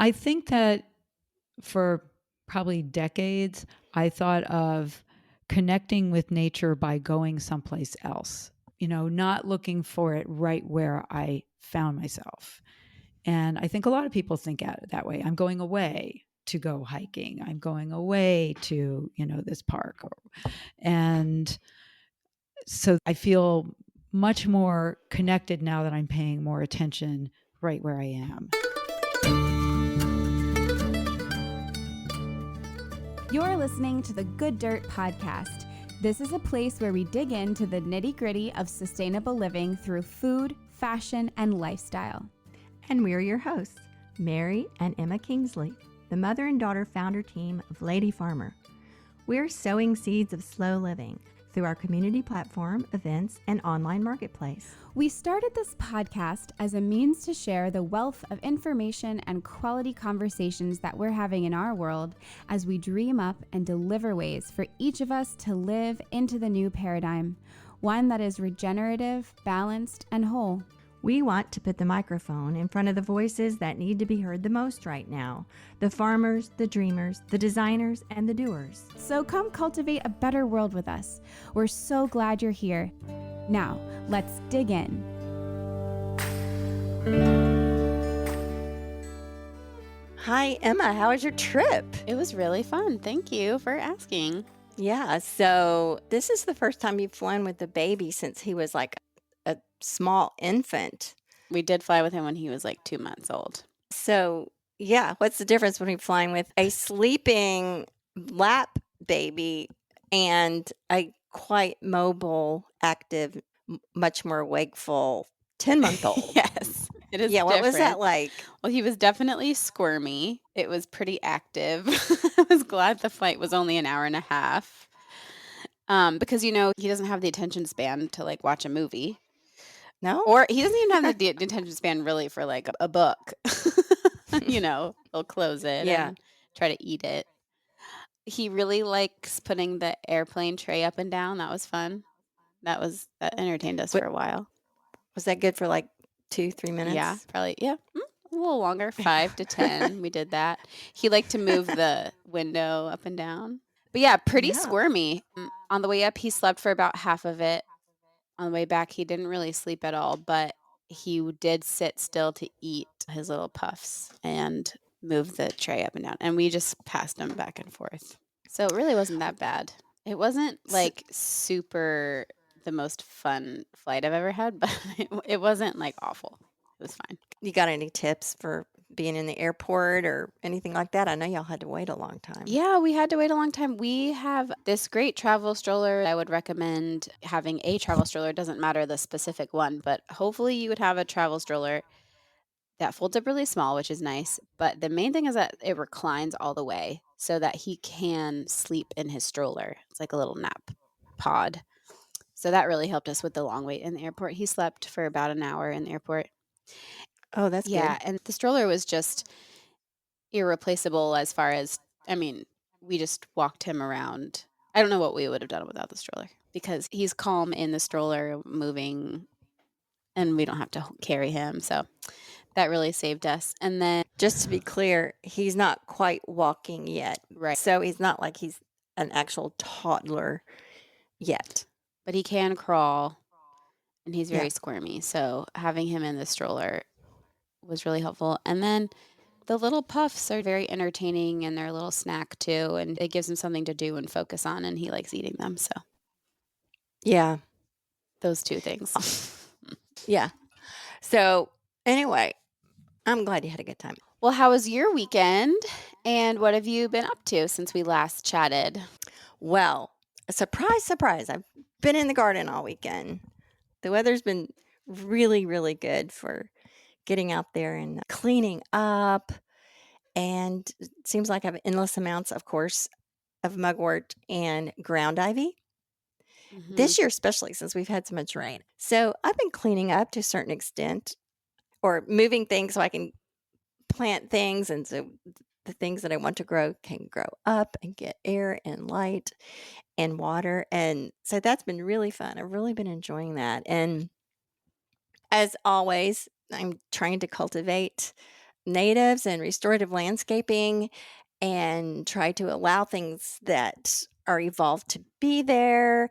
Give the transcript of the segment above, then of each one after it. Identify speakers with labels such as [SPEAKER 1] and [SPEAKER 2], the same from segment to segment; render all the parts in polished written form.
[SPEAKER 1] I think that for probably decades, I thought of connecting with nature by going someplace else, not looking for it right where I found myself. And I think a lot of people think at it that way. I'm going away to go hiking. I'm going away to, this park. And so I feel much more connected now that I'm paying more attention right where I am.
[SPEAKER 2] You're listening to the Good Dirt Podcast. This is a place where we dig into the nitty-gritty of sustainable living through food, fashion, and lifestyle.
[SPEAKER 3] And we're your hosts, Mary and Emma Kingsley, the mother and daughter founder team of Lady Farmer. We're sowing seeds of slow living through our community platform, events, and online marketplace.
[SPEAKER 2] We started this podcast as a means to share the wealth of information and quality conversations that we're having in our world as we dream up and deliver ways for each of us to live into the new paradigm, one that is regenerative, balanced, and whole.
[SPEAKER 3] We want to put the microphone in front of the voices that need to be heard the most right now. The farmers, the dreamers, the designers, and the doers.
[SPEAKER 2] So come cultivate a better world with us. We're so glad you're here. Now, let's dig in.
[SPEAKER 3] Hi, Emma. How was your trip?
[SPEAKER 4] It was really fun. Thank you for asking.
[SPEAKER 3] Yeah, so this is the first time you've flown with the baby since he was like a small infant.
[SPEAKER 4] We did fly with him when he was like 2 months old.
[SPEAKER 3] So, yeah, what's the difference between flying with a sleeping lap baby and a quite mobile, active, much more wakeful 10-month-old?
[SPEAKER 4] Yes, it is.
[SPEAKER 3] Yeah, what was that
[SPEAKER 4] different.
[SPEAKER 3] like?
[SPEAKER 4] Well, he was definitely squirmy. It was pretty active. I was glad the flight was only an hour and a half. Because, he doesn't have the attention span to like watch a movie.
[SPEAKER 3] No?
[SPEAKER 4] Or he doesn't even have the attention span really for like a book. He'll close it and try to eat it. He really likes putting the airplane tray up and down. That was fun. That entertained us for a while.
[SPEAKER 3] Was that good for like 2-3 minutes?
[SPEAKER 4] Yeah, probably. Yeah. A little longer, 5 to 10. We did that. He liked to move the window up and down. But yeah, pretty squirmy. On the way up, he slept for about half of it. On the way back, he didn't really sleep at all, but he did sit still to eat his little puffs and move the tray up and down. And we just passed him back and forth. So it really wasn't that bad. It wasn't like super the most fun flight I've ever had, but it wasn't like awful. It was fine.
[SPEAKER 3] You got any tips for being in the airport or anything like that? I know y'all had to wait a long time.
[SPEAKER 4] Yeah, we had to wait a long time. We have this great travel stroller. I would recommend having a travel stroller. It doesn't matter the specific one, but hopefully you would have a travel stroller that folds up really small, which is nice. But the main thing is that it reclines all the way so that he can sleep in his stroller. It's like a little nap pod. So that really helped us with the long wait in the airport. He slept for about an hour in the airport.
[SPEAKER 3] Oh, that's
[SPEAKER 4] Yeah,
[SPEAKER 3] good.
[SPEAKER 4] and the stroller was just irreplaceable as far as, we just walked him around. I don't know what we would have done without the stroller because he's calm in the stroller moving and we don't have to carry him. So that really saved us. And then
[SPEAKER 3] Just to be clear, he's not quite walking yet.
[SPEAKER 4] Right.
[SPEAKER 3] So he's not like he's an actual toddler yet.
[SPEAKER 4] But he can crawl and he's very squirmy. So having him in the stroller was really helpful. And then the little puffs are very entertaining and they're a little snack too. And it gives him something to do and focus on. And he likes eating them. So
[SPEAKER 3] Yeah.
[SPEAKER 4] those two things.
[SPEAKER 3] Yeah. So anyway, I'm glad you had a good time.
[SPEAKER 4] Well, how was your weekend? And what have you been up to since we last chatted?
[SPEAKER 3] Well, surprise, surprise. I've been in the garden all weekend. The weather's been really, really good for getting out there and cleaning up. And it seems like I have endless amounts, of course, of mugwort and ground ivy. This year, especially since we've had so much rain. So I've been cleaning up to a certain extent or moving things so I can plant things. And so the things that I want to grow can grow up and get air and light and water. And so that's been really fun. I've really been enjoying that. And as always, I'm trying to cultivate natives and restorative landscaping and try to allow things that are evolved to be there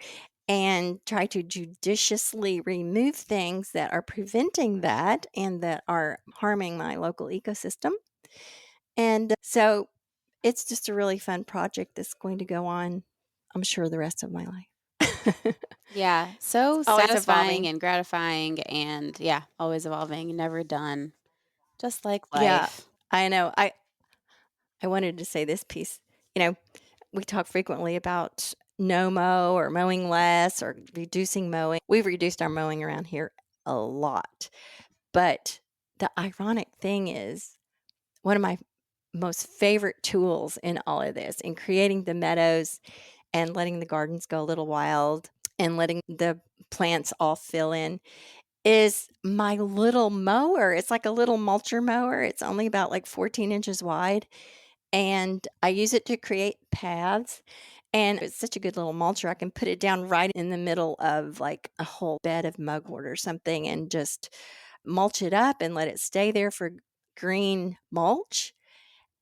[SPEAKER 3] and try to judiciously remove things that are preventing that and that are harming my local ecosystem. And so it's just a really fun project that's going to go on, I'm sure, the rest of my life.
[SPEAKER 4] Yeah,
[SPEAKER 3] It's
[SPEAKER 4] so
[SPEAKER 3] always
[SPEAKER 4] satisfying
[SPEAKER 3] evolving.
[SPEAKER 4] and gratifying and yeah, always evolving, never done. Just like
[SPEAKER 3] Yeah,
[SPEAKER 4] life.
[SPEAKER 3] I know. I wanted to say this piece. You know, we talk frequently about no mow or mowing less or reducing mowing. We've reduced our mowing around here a lot. But the ironic thing is, one of my most favorite tools in all of this, in creating the meadows and letting the gardens go a little wild and letting the plants all fill in, is my little mower. It's like a little mulcher mower. It's only about like 14 inches wide. And I use it to create paths. And it's such a good little mulcher. I can put it down right in the middle of like a whole bed of mugwort or something and just mulch it up and let it stay there for green mulch.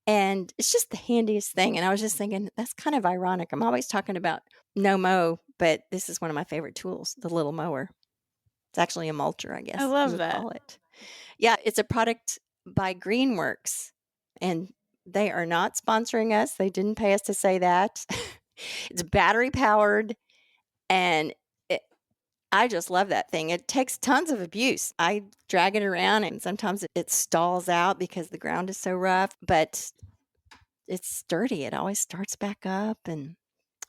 [SPEAKER 3] And it's just the handiest thing. And I was just thinking, that's kind of ironic. I'm always talking about no mow, but this is one of my favorite tools, the little mower. It's actually a mulcher, I
[SPEAKER 4] I
[SPEAKER 3] guess you
[SPEAKER 4] love
[SPEAKER 3] would
[SPEAKER 4] that.
[SPEAKER 3] call it. Yeah, it's a product by Greenworks, and they are not sponsoring us. They didn't pay us to say that. It's battery powered, and I just love that thing. It takes tons of abuse. I drag it around, and sometimes it stalls out because the ground is so rough, but it's sturdy. It always starts back up and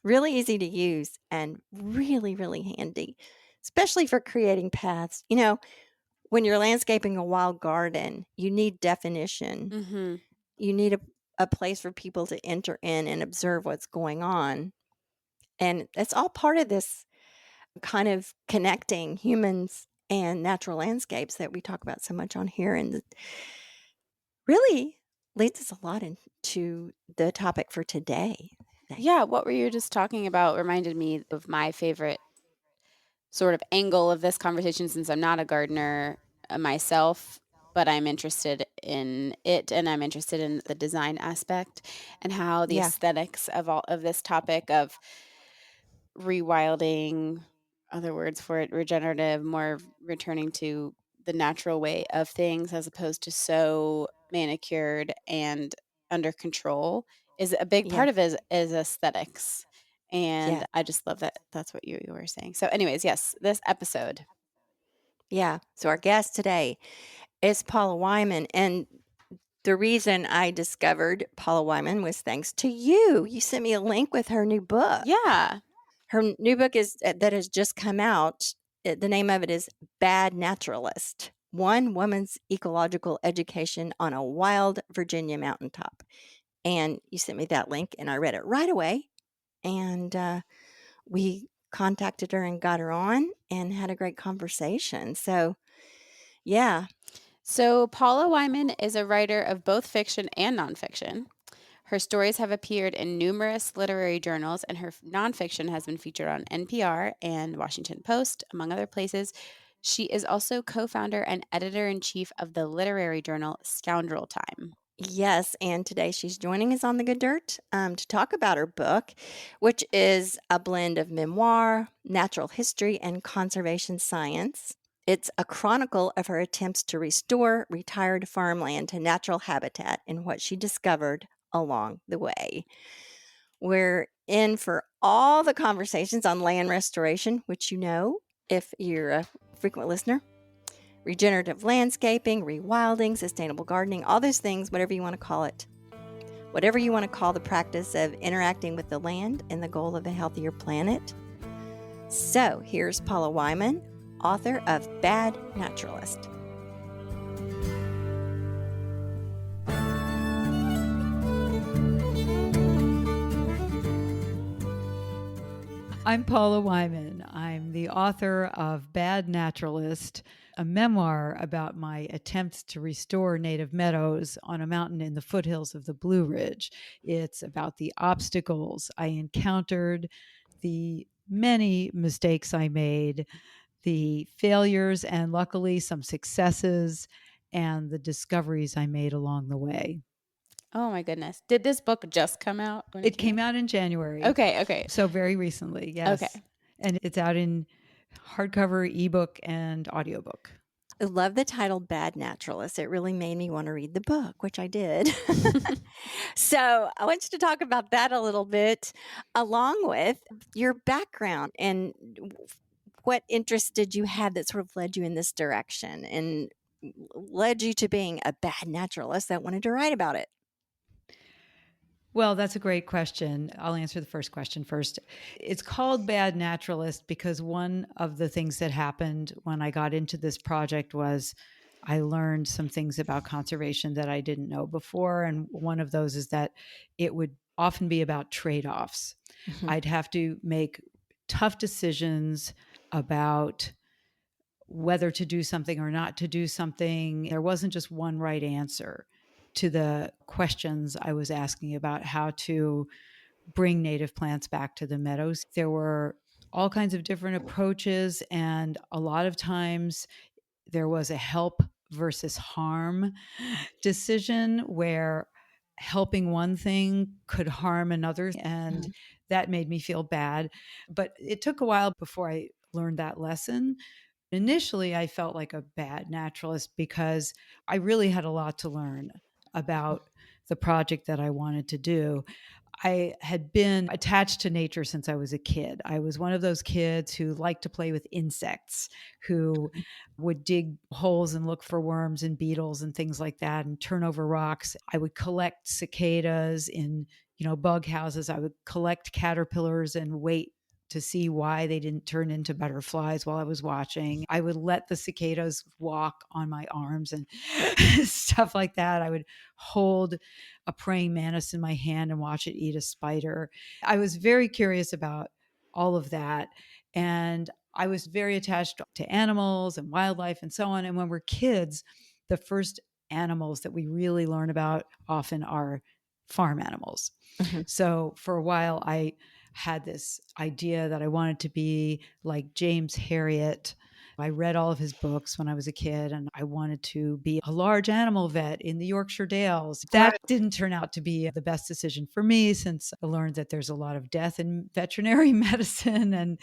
[SPEAKER 3] really easy to use and really, really handy, especially for creating paths. When you're landscaping a wild garden, you need definition.
[SPEAKER 4] Mhm.
[SPEAKER 3] You need a place for people to enter in and observe what's going on. And it's all part of this kind of connecting humans and natural landscapes that we talk about so much on here. And really leads us a lot into the topic for today.
[SPEAKER 4] Yeah, what were you just talking about reminded me of my favorite sort of angle of this conversation since I'm not a gardener myself, but I'm interested in it and I'm interested in the design aspect and how the
[SPEAKER 3] Yeah,
[SPEAKER 4] aesthetics of all of this topic of rewilding, other words for it, regenerative, more returning to the natural way of things as opposed to so manicured and under control is a big
[SPEAKER 3] yeah,
[SPEAKER 4] part of it is aesthetics. And
[SPEAKER 3] yeah,
[SPEAKER 4] I just love that that's what you were saying. So anyways, yes, this episode.
[SPEAKER 3] yeah. So our guest today is Paula Wyman. And the reason I discovered Paula Wyman was thanks to you. You sent me a link with her new book.
[SPEAKER 4] Yeah.
[SPEAKER 3] Her new book is that has just come out. The name of it is Bad Naturalist: One Woman's Ecological Education on a Wild Virginia Mountaintop. And you sent me that link, and I read it right away. And we contacted her and got her on and had a great conversation. So, yeah,
[SPEAKER 4] So Paula Wyman is a writer of both fiction and nonfiction. Her stories have appeared in numerous literary journals, and her nonfiction has been featured on NPR and Washington Post, among other places. She is also co founder and editor in chief of the literary journal Scoundrel Time.
[SPEAKER 3] yes. And today she's joining us on the Good Dirt to talk about her book, which is a blend of memoir, natural history, and conservation science. It's a chronicle of her attempts to restore retired farmland to natural habitat and what she discovered along the way. We're in for all the conversations on land restoration, which if you're a frequent listener, regenerative landscaping, rewilding, sustainable gardening, all those things, whatever you want to call it. Whatever you want to call the practice of interacting with the land and the goal of a healthier planet. So here's Paula Wyman, author of Bad Naturalist.
[SPEAKER 1] I'm Paula Wyman. I'm the author of Bad Naturalist, a memoir about my attempts to restore native meadows on a mountain in the foothills of the Blue Ridge. It's about the obstacles I encountered, the many mistakes I made, the failures, and luckily some successes, and the discoveries I made along the way.
[SPEAKER 4] Oh my goodness. Did this book just come out when
[SPEAKER 1] It came out in January.
[SPEAKER 4] Okay.
[SPEAKER 1] So very recently, yes.
[SPEAKER 4] Okay.
[SPEAKER 1] And it's out in hardcover, ebook, and audiobook.
[SPEAKER 3] I love the title Bad Naturalist. It really made me want to read the book, which I did. So I want you to talk about that a little bit, along with your background and what interest did you have that sort of led you in this direction and led you to being a bad naturalist that wanted to write about it.
[SPEAKER 1] Well, that's a great question. I'll answer the first question first. It's called Bad Naturalist because one of the things that happened when I got into this project was I learned some things about conservation that I didn't know before. And one of those is that it would often be about trade offs.
[SPEAKER 3] Mhm.
[SPEAKER 1] I'd have to make tough decisions about whether to do something or not to do something. There wasn't just one right answer to the questions I was asking about how to bring native plants back to the meadows. There were all kinds of different approaches, and a lot of times there was a help versus harm decision where helping one thing could harm another, and
[SPEAKER 3] Mhm.
[SPEAKER 1] that made me feel bad. But it took a while before I learned that lesson. Initially, I felt like a bad naturalist because I really had a lot to learn about the project that I wanted to do. I had been attached to nature since I was a kid. I was one of those kids who liked to play with insects, who would dig holes and look for worms and beetles and things like that and turn over rocks. I would collect cicadas in, bug houses. I would collect caterpillars and wait to see why they didn't turn into butterflies while I was watching. I would let the cicadas walk on my arms and stuff like that. I would hold a praying mantis in my hand and watch it eat a spider. I was very curious about all of that. And I was very attached to animals and wildlife and so on. And when we're kids, the first animals that we really learn about often are farm animals.
[SPEAKER 3] Mhm.
[SPEAKER 1] So for a while, I had this idea that I wanted to be like James Herriot. I read all of his books when I was a kid, and I wanted to be a large animal vet in the Yorkshire Dales. That didn't turn out to be the best decision for me, since I learned that there's a lot of death in veterinary medicine, and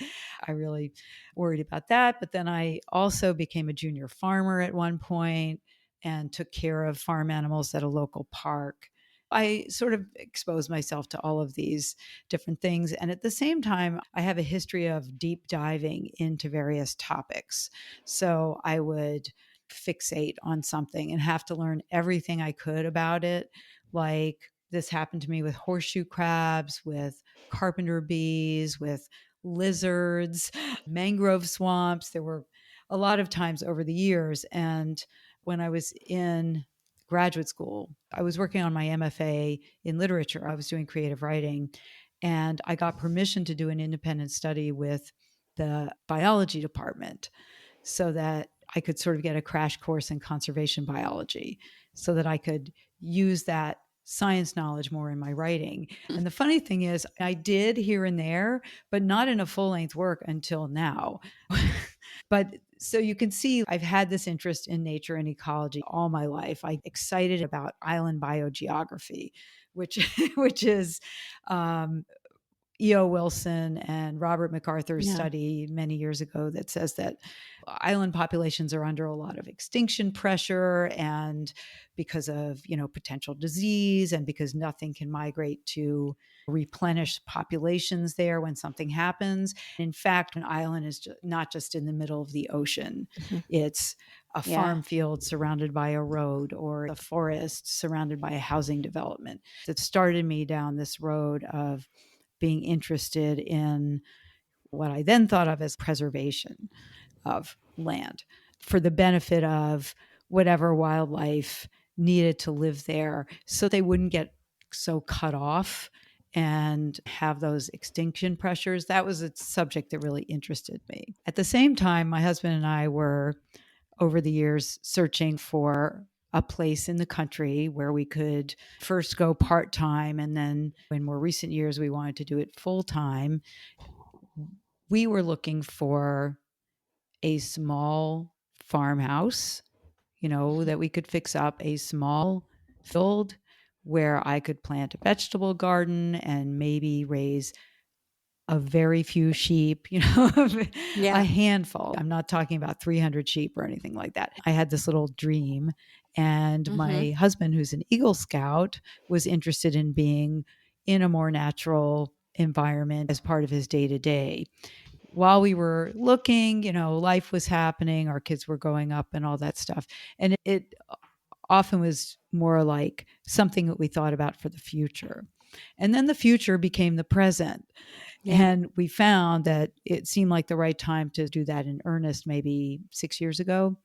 [SPEAKER 1] I really worried about that. But then I also became a junior farmer at one point and took care of farm animals at a local park. I sort of exposed myself to all of these different things. And at the same time, I have a history of deep diving into various topics. So I would fixate on something and have to learn everything I could about it. Like this happened to me with horseshoe crabs, with carpenter bees, with lizards, mangrove swamps. There were a lot of times over the years. And when I was in graduate school, I was working on my MFA in literature. I was doing creative writing, and I got permission to do an independent study with the biology department so that I could sort of get a crash course in conservation biology so that I could use that science knowledge more in my writing. And the funny thing is, I did here and there, but not in a full length work until now. But so you can see I've had this interest in nature and ecology all my life. I'm excited about island biogeography, which which is E.O. Wilson and Robert MacArthur's
[SPEAKER 3] Yeah.
[SPEAKER 1] study many years ago that says that island populations are under a lot of extinction pressure, and because of, potential disease, and because nothing can migrate to replenish populations there when something happens. In fact, an island is not just in the middle of the ocean.
[SPEAKER 3] Mhm.
[SPEAKER 1] It's a
[SPEAKER 4] Yeah.
[SPEAKER 1] farm field surrounded by a road, or a forest surrounded by a housing development. It started me down this road of being interested in what I then thought of as preservation of land for the benefit of whatever wildlife needed to live there so they wouldn't get so cut off and have those extinction pressures. That was a subject that really interested me. At the same time, my husband and I were, over the years, searching for a place in the country where we could first go part time, and then in more recent years, we wanted to do it full time. We were looking for a small farmhouse, that we could fix up a small field where I could plant a vegetable garden and maybe raise a very few sheep,
[SPEAKER 3] Yeah.
[SPEAKER 1] a handful. I'm not talking about 300 sheep or anything like that. I had this little dream, and my husband, who's an Eagle Scout, was interested in being in a more natural environment as part of his day to day. While we were looking, life was happening, our kids were growing up and all that stuff. And it often was more like something that we thought about for the future. And then the future became the present.
[SPEAKER 3] Yeah.
[SPEAKER 1] And we found that it seemed like the right time to do that in earnest, maybe 6 years ago.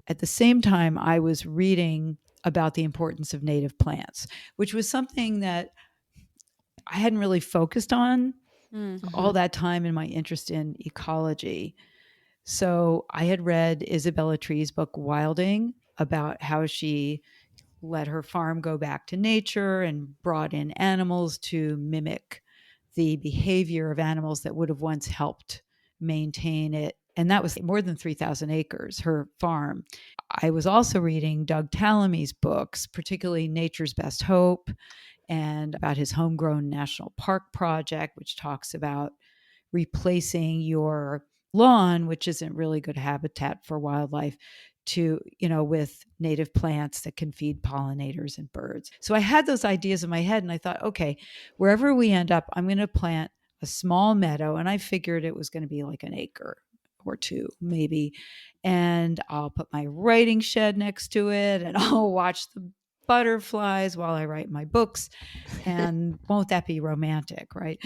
[SPEAKER 1] At the same time, I was reading about the importance of native plants, which was something that I hadn't really focused on all that time in my interest in ecology. So I had read Isabella Tree's book, Wilding, about how she let her farm go back to nature and brought in animals to mimic the behavior of animals that would have once helped maintain it. And that was more than 3,000 acres, her farm. I was also reading Doug Tallamy's books, particularly Nature's Best Hope, and about his homegrown national park project, which talks about replacing your lawn, which isn't really good habitat for wildlife, with native plants that can feed pollinators and birds. So I had those ideas in my head, and I thought, okay, wherever we end up, I'm going to plant a small meadow. And I figured it was going to be like an acre or two, maybe. And I'll put my writing shed next to it, and I'll watch the butterflies while I write my books. And won't that be romantic, right?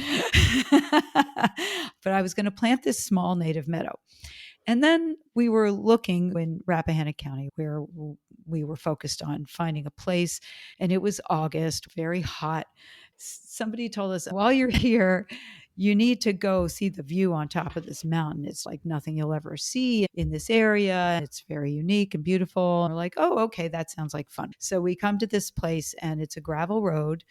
[SPEAKER 1] But I was going to plant this small native meadow. And then we were looking in Rappahannock County, where we were focused on finding a place. And it was August, very hot. Somebody told us, while you're here, you need to go see the view on top of this mountain. It's like nothing you'll ever see in this area. It's very unique and beautiful. And we're like, oh, okay, that sounds like fun. So we come to this place, and it's a gravel road.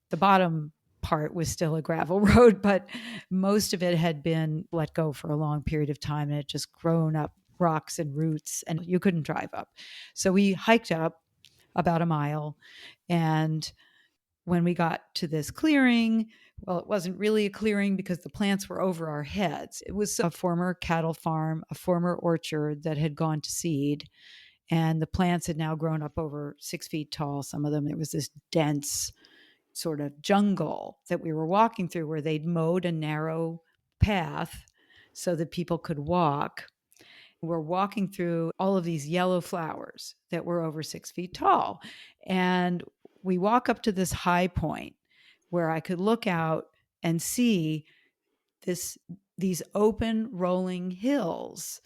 [SPEAKER 1] The bottom part was still a gravel road, but most of it had been let go for a long period of time, and it just grown up rocks and roots, and you couldn't drive up. So we hiked up about a mile, and when we got to this clearing, well, it wasn't really a clearing because the plants were over our heads. It was a former cattle farm, a former orchard that had gone to seed, and the plants had now grown up over 6 feet tall. Some of them, it was this dense sort of jungle that we were walking through, where they'd mowed a narrow path so that people could walk. We're walking through all of these yellow flowers that were over 6 feet tall. And we walk up to this high point where I could look out and see these open rolling hills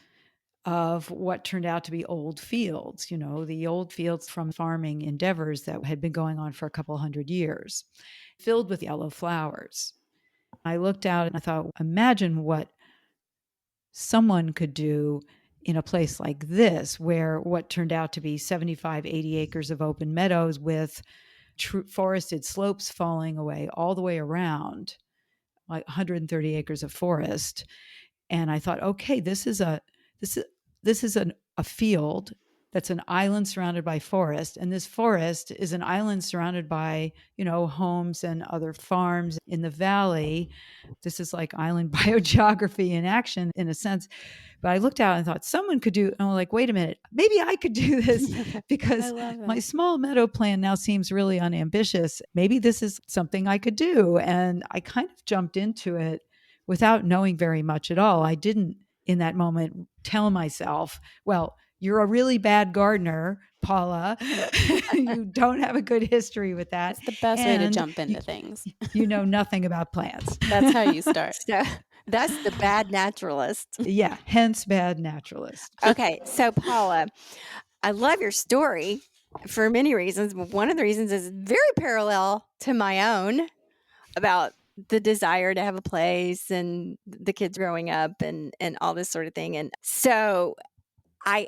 [SPEAKER 1] of what turned out to be old fields, the old fields from farming endeavors that had been going on for a couple hundred years, filled with yellow flowers. I looked out and I thought, imagine what someone could do in a place like this, where what turned out to be 75, 80 acres of open meadows with forested slopes falling away all the way around, like 130 acres of forest. And I thought, okay, this is a field that's an island surrounded by forest, and this forest is an island surrounded by homes and other farms in the valley. This is like island biogeography in action, in a sense. But I looked out and thought someone could do, and I'm like, wait a minute, maybe I could do this, because my small meadow plan now seems really unambitious. Maybe this is something I could do. And I kind of jumped into it without knowing very much at all. I didn't, in that moment, tell myself, well, you're a really bad gardener, Paula. You don't have a good history with that.
[SPEAKER 4] It's the best way to jump into things.
[SPEAKER 1] You know nothing about plants.
[SPEAKER 4] That's how you start.
[SPEAKER 3] So that's the Bad Naturalist.
[SPEAKER 1] Yeah, hence Bad Naturalist.
[SPEAKER 3] Okay, so Paula, I love your story for many reasons. But one of the reasons is very parallel to my own, about the desire to have a place and the kids growing up and all this sort of thing. And so I've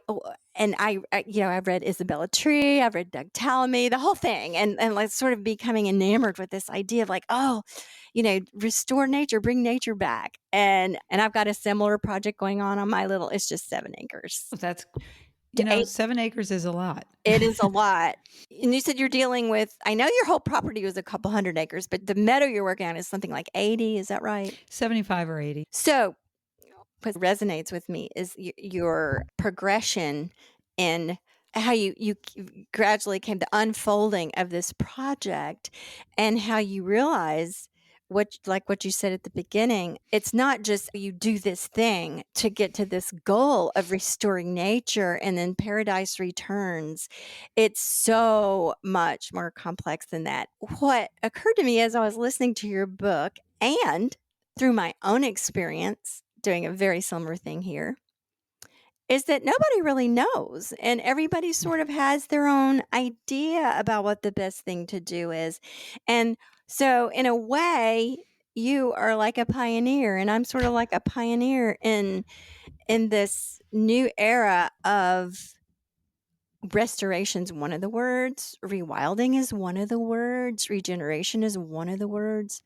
[SPEAKER 3] read Isabella Tree, I've read Doug Tallamy, the whole thing, and like sort of becoming enamored with this idea of like, restore nature, bring nature back. And I've got a similar project going on my little, it's just 7 acres.
[SPEAKER 1] That's 7 acres is a lot.
[SPEAKER 3] It is a lot. And you said you're dealing with, I know your whole property was a couple hundred acres, but the meadow you're working on is something like 80. Is that right?
[SPEAKER 1] 75 or 80.
[SPEAKER 3] So what resonates with me is your progression in how you gradually came to unfolding of this project, and how you realize what you said at the beginning, it's not just you do this thing to get to this goal of restoring nature and then paradise returns. It's so much more complex than that. What occurred to me as I was listening to your book, and through my own experience doing a very similar thing here, is that nobody really knows, and everybody sort of has their own idea about what the best thing to do is. And so in a way, you are like a pioneer, and I'm sort of like a pioneer in this new era of restoration's one of the words, rewilding is one of the words, regeneration is one of the words.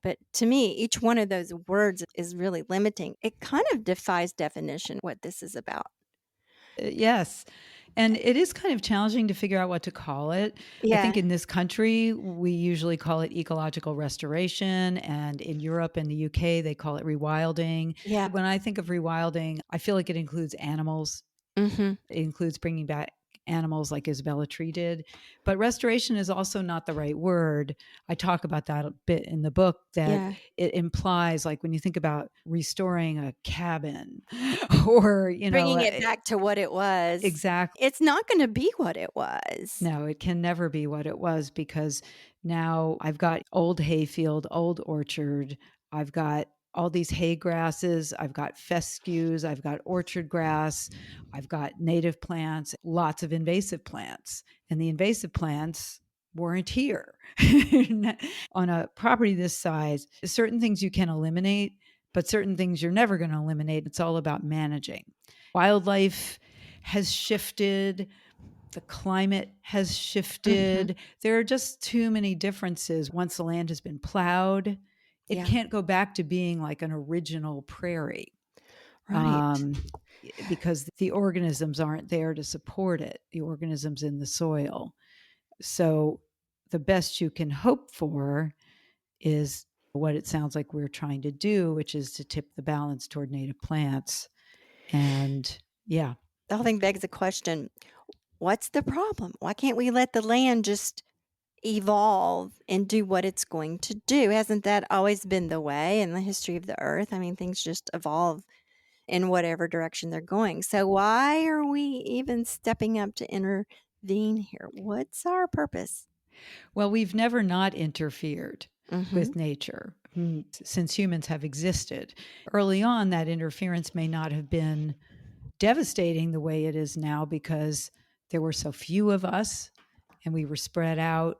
[SPEAKER 3] But to me, each one of those words is really limiting. It kind of defies definition what this is about.
[SPEAKER 1] Yes. And it is kind of challenging to figure out what to call it. I think in this country, we usually call it ecological restoration. And in Europe and the UK, they call it rewilding.
[SPEAKER 3] Yeah.
[SPEAKER 1] When I think of rewilding, I feel like it includes animals.
[SPEAKER 3] Mm-hmm.
[SPEAKER 1] It includes bringing back animals like Isabella Tree did. But restoration is also not the right word. I talk about that a bit in the book, that it implies, like when you think about restoring a cabin or,
[SPEAKER 3] bringing it back to what it was.
[SPEAKER 1] Exactly.
[SPEAKER 3] It's not going to be what it was.
[SPEAKER 1] No, it can never be what it was, because now I've got old hayfield, old orchard. I've got all these hay grasses. I've got fescues. I've got orchard grass. I've got native plants, lots of invasive plants. And the invasive plants weren't here. On a property this size, certain things you can eliminate, but certain things you're never going to eliminate. It's all about managing. Wildlife has shifted. The climate has shifted. There are just too many differences. Once the land has been plowed, it can't go back to being like an original prairie.
[SPEAKER 3] Right.
[SPEAKER 1] Because the organisms aren't there to support it, the organisms in the soil. So the best you can hope for is what it sounds like we're trying to do, which is to tip the balance toward native plants. And
[SPEAKER 3] the whole thing begs the question, what's the problem? Why can't we let the land just evolve and do what it's going to do? Hasn't that always been the way in the history of the earth? I mean, things just evolve in whatever direction they're going. So why are we even stepping up to intervene here? What's our purpose?
[SPEAKER 1] Well, we've never not interfered with nature since humans have existed. Early on, that interference may not have been devastating the way it is now, because there were so few of us and we were spread out.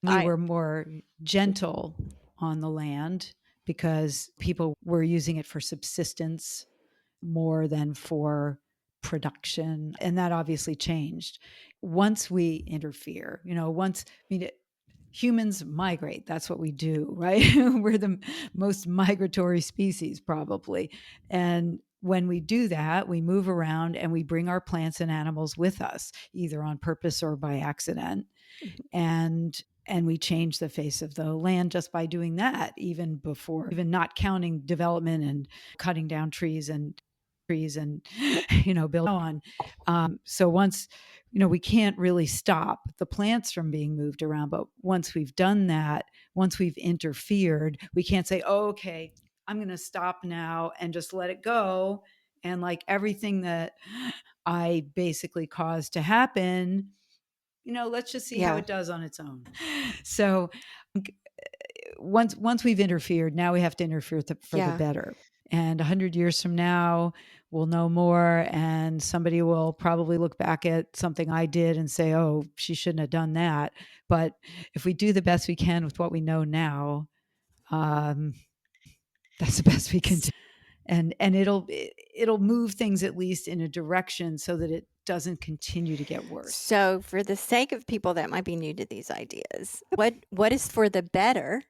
[SPEAKER 1] We were more gentle on the land because people were using it for subsistence more than for production. And that obviously changed once we interfere. Humans migrate. That's what we do, right? We're the most migratory species, probably. And when we do that, we move around and we bring our plants and animals with us, either on purpose or by accident. And we change the face of the land just by doing that, even not counting development and cutting down trees and build on. So once, we can't really stop the plants from being moved around. But once we've done that, once we've interfered, we can't say, oh, okay, I'm going to stop now and just let it go. And like everything that I basically caused to happen, let's just see how it does on its own. So once we've interfered, now we have to interfere for the better. And 100 years from now, we'll know more, and somebody will probably look back at something I did and say, oh, she shouldn't have done that. But if we do the best we can with what we know now, that's the best we can do. And it'll move things at least in a direction so that it doesn't continue to get worse.
[SPEAKER 3] So for the sake of people that might be new to these ideas, what is for the better?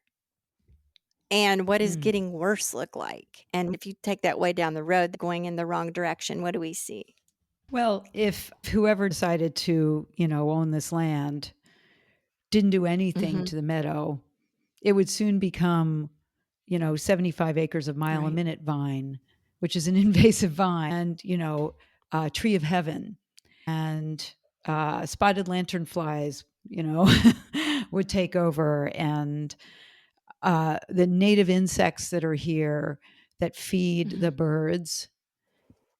[SPEAKER 3] And what does getting worse look like? And if you take that way down the road, going in the wrong direction, what do we see?
[SPEAKER 1] Well, if whoever decided to, own this land didn't do anything
[SPEAKER 3] Mm-hmm.
[SPEAKER 1] to the meadow, it would soon become, 75 acres of mile a
[SPEAKER 3] Right.
[SPEAKER 1] minute vine, which is an invasive vine, and, tree of heaven, and spotted lanternflies, would take over, and the native insects that are here that feed
[SPEAKER 3] Mm-hmm.
[SPEAKER 1] the birds,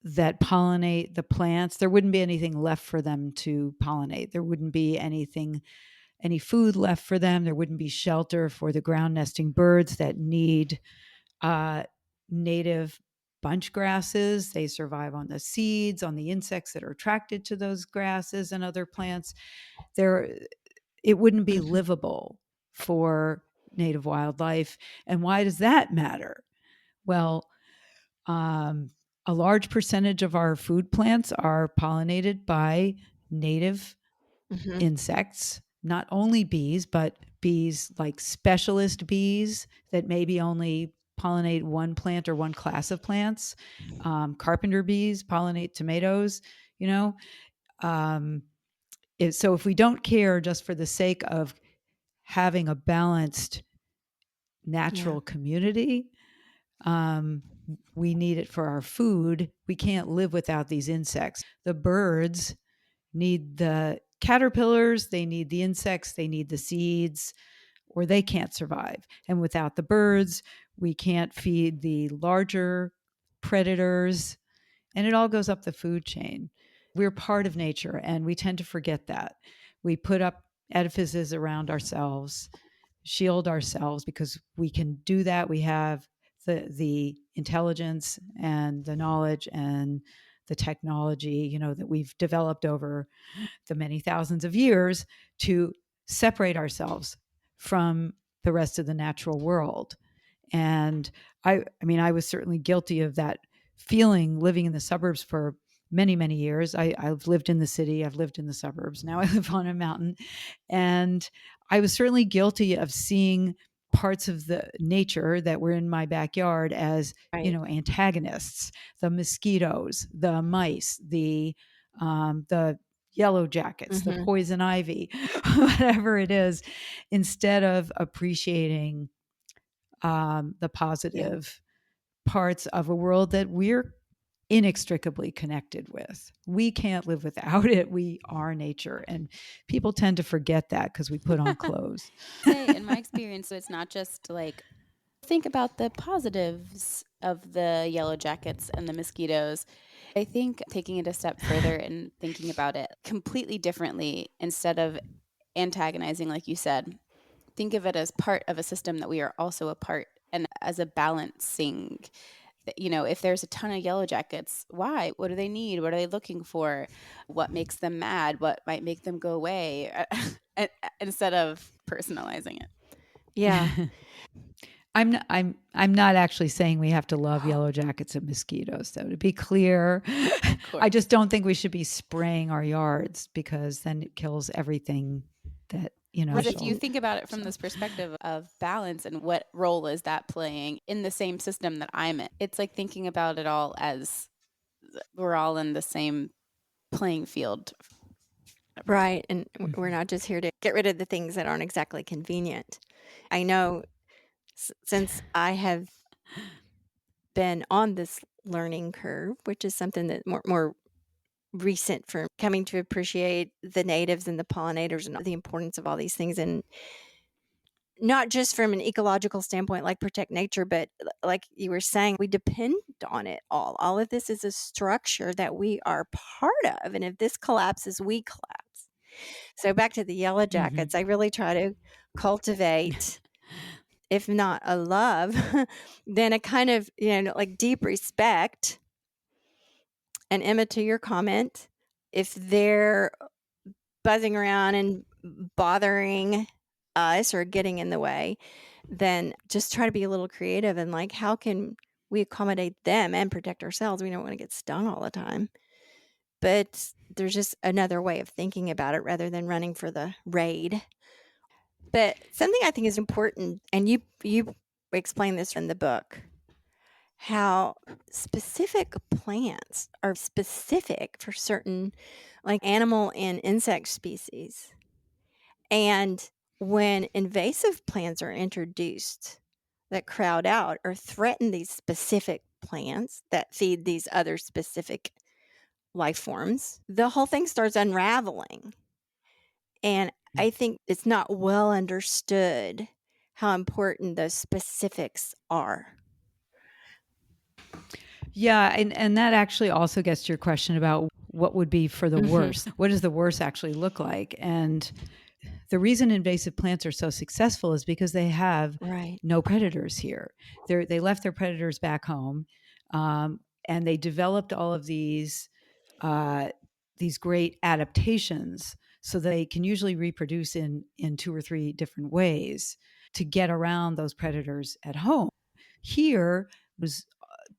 [SPEAKER 1] that pollinate the plants, there wouldn't be anything left for them to pollinate. There wouldn't be any food left for them. There wouldn't be shelter for the ground nesting birds that need uh, native bunch grasses. They survive on the seeds, on the insects that are attracted to those grasses and other plants. There, it wouldn't be
[SPEAKER 3] Mm-hmm.
[SPEAKER 1] livable for native wildlife. And why does that matter? Well, um, a large percentage of our food plants are pollinated by native
[SPEAKER 3] Mm-hmm.
[SPEAKER 1] insects, not only bees, but bees like specialist bees that maybe only pollinate one plant or one class of plants. Carpenter bees pollinate tomatoes, you know. Um, so if we don't care just for the sake of having a balanced
[SPEAKER 3] Yeah.
[SPEAKER 1] natural community, um, we need it for our food. We can't live without these insects. The birds need the caterpillars, they need the insects, they need the seeds, or they can't survive. And without the birds, we can't feed the larger predators, and it all goes up the food chain. We're part of nature, and we tend to forget that. We put up edifices around ourselves, shield ourselves because we can do that. We have the intelligence and the knowledge and the technology, that we've developed over the many thousands of years to separate ourselves from the rest of the natural world. And I mean, I was certainly guilty of that feeling living in the suburbs for many, many years. I've lived in the city, I've lived in the suburbs. Now I live on a mountain. And I was certainly guilty of seeing parts of the nature that were in my backyard as,
[SPEAKER 3] Right.
[SPEAKER 1] antagonists, the mosquitoes, the mice, the yellow jackets, the
[SPEAKER 3] Mm-hmm.
[SPEAKER 1] poison ivy, whatever it is, instead of appreciating the
[SPEAKER 3] Yeah.
[SPEAKER 1] positive parts of a world that we're inextricably connected with. We can't live without it. We are nature. And people tend to forget that because we put on clothes.
[SPEAKER 4] Say, in my experience, so it's not just like think about the positives of the yellow jackets and the mosquitoes. I think taking it a step further and thinking about it completely differently instead of antagonizing, like you said, think of it as part of a system that we are also a part and as a balancing. If there's a ton of yellow jackets, why? What do they need? What are they looking for? What makes them mad? What might make them go away? Instead of personalizing it.
[SPEAKER 3] Yeah.
[SPEAKER 1] I'm not actually saying we have to love yellow jackets and mosquitoes, though. To be clear,
[SPEAKER 4] Of
[SPEAKER 1] I
[SPEAKER 4] course.
[SPEAKER 1] just don't think we should be spraying our yards because then it kills everything that
[SPEAKER 4] But if you
[SPEAKER 1] shall.
[SPEAKER 4] think about it from
[SPEAKER 1] So
[SPEAKER 4] this perspective of balance and what role is that playing in the same system that I'm in, it's like thinking about it all as we're all in the same playing field.
[SPEAKER 3] Right. And we're
[SPEAKER 1] mhm.
[SPEAKER 3] not just here to get rid of the things that aren't exactly convenient. I know since I have been on this learning curve, which is something that more recent for coming to appreciate the natives and the pollinators and the importance of all these things, and not just from an ecological standpoint, like protect nature, but like you were saying, we depend on it all. All of this is a structure that we are part of. And if this collapses, we collapse. So back to the yellow
[SPEAKER 1] Mhm.
[SPEAKER 3] jackets, I really try to cultivate, if not a love, then a kind of, like deep respect. And Emma, to your comment, if they're buzzing around and bothering us or getting in the way, then just try to be a little creative and like, how can we accommodate them and protect ourselves? We don't want to get stung all the time. But there's just another way of thinking about it rather than running for the raid. But something I think is important, and you explain this in the book, how specific plants are specific for certain like animal and insect species. And when invasive plants are introduced that crowd out or threaten these specific plants that feed these other specific life forms, the whole thing starts unraveling. And I think it's not well understood how important those specifics are.
[SPEAKER 1] Yeah, and that actually also gets to your question about what would be for the worst. What does the worst actually look like? And the reason invasive plants are so successful is because they have
[SPEAKER 3] Right.
[SPEAKER 1] no predators here. They left their predators back home, and they developed all of these great adaptations so they can usually reproduce in 2 or 3 different ways to get around those predators at home. Here,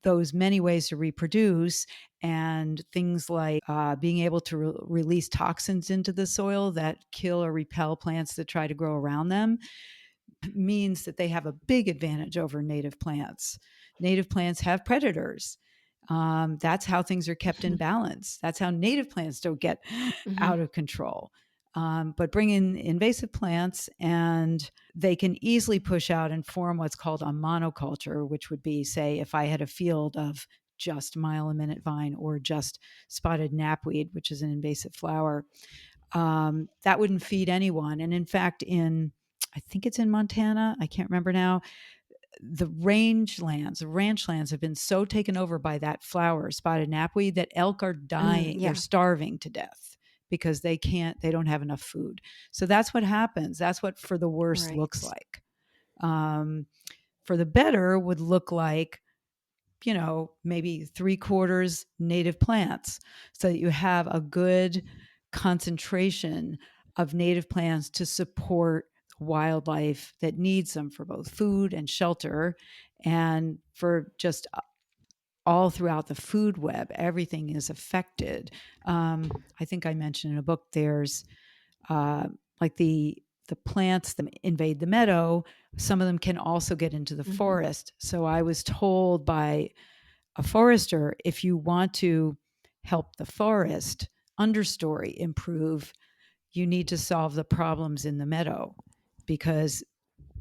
[SPEAKER 1] those many ways to reproduce and things like being able to release toxins into the soil that kill or repel plants that try to grow around them means that they have a big advantage over native plants. Native plants have predators. That's how things are kept in balance. That's how native plants don't get out of control. But bring in invasive plants and they can easily push out and form what's called a monoculture, which would be, say, if I had a field of just mile-a-minute vine or just spotted knapweed, which is an invasive flower, that wouldn't feed anyone. And in fact, I think it's in Montana, I can't remember now, the ranch lands have been so taken over by that flower, spotted knapweed, that elk are dying.
[SPEAKER 3] Yeah.
[SPEAKER 1] They're starving to death because they don't have enough food. So that's what happens. That's what for the worst
[SPEAKER 3] Right.
[SPEAKER 1] looks like. For the better would look like, maybe 3/4 native plants so that you have a good concentration of native plants to support wildlife that needs them for both food and shelter and for just all throughout the food web. Everything is affected. I think I mentioned in a book there's like the plants that invade the meadow. Some of them can also get into the forest. So I was told by a forester, if you want to help the forest understory improve, you need to solve the problems in the meadow, because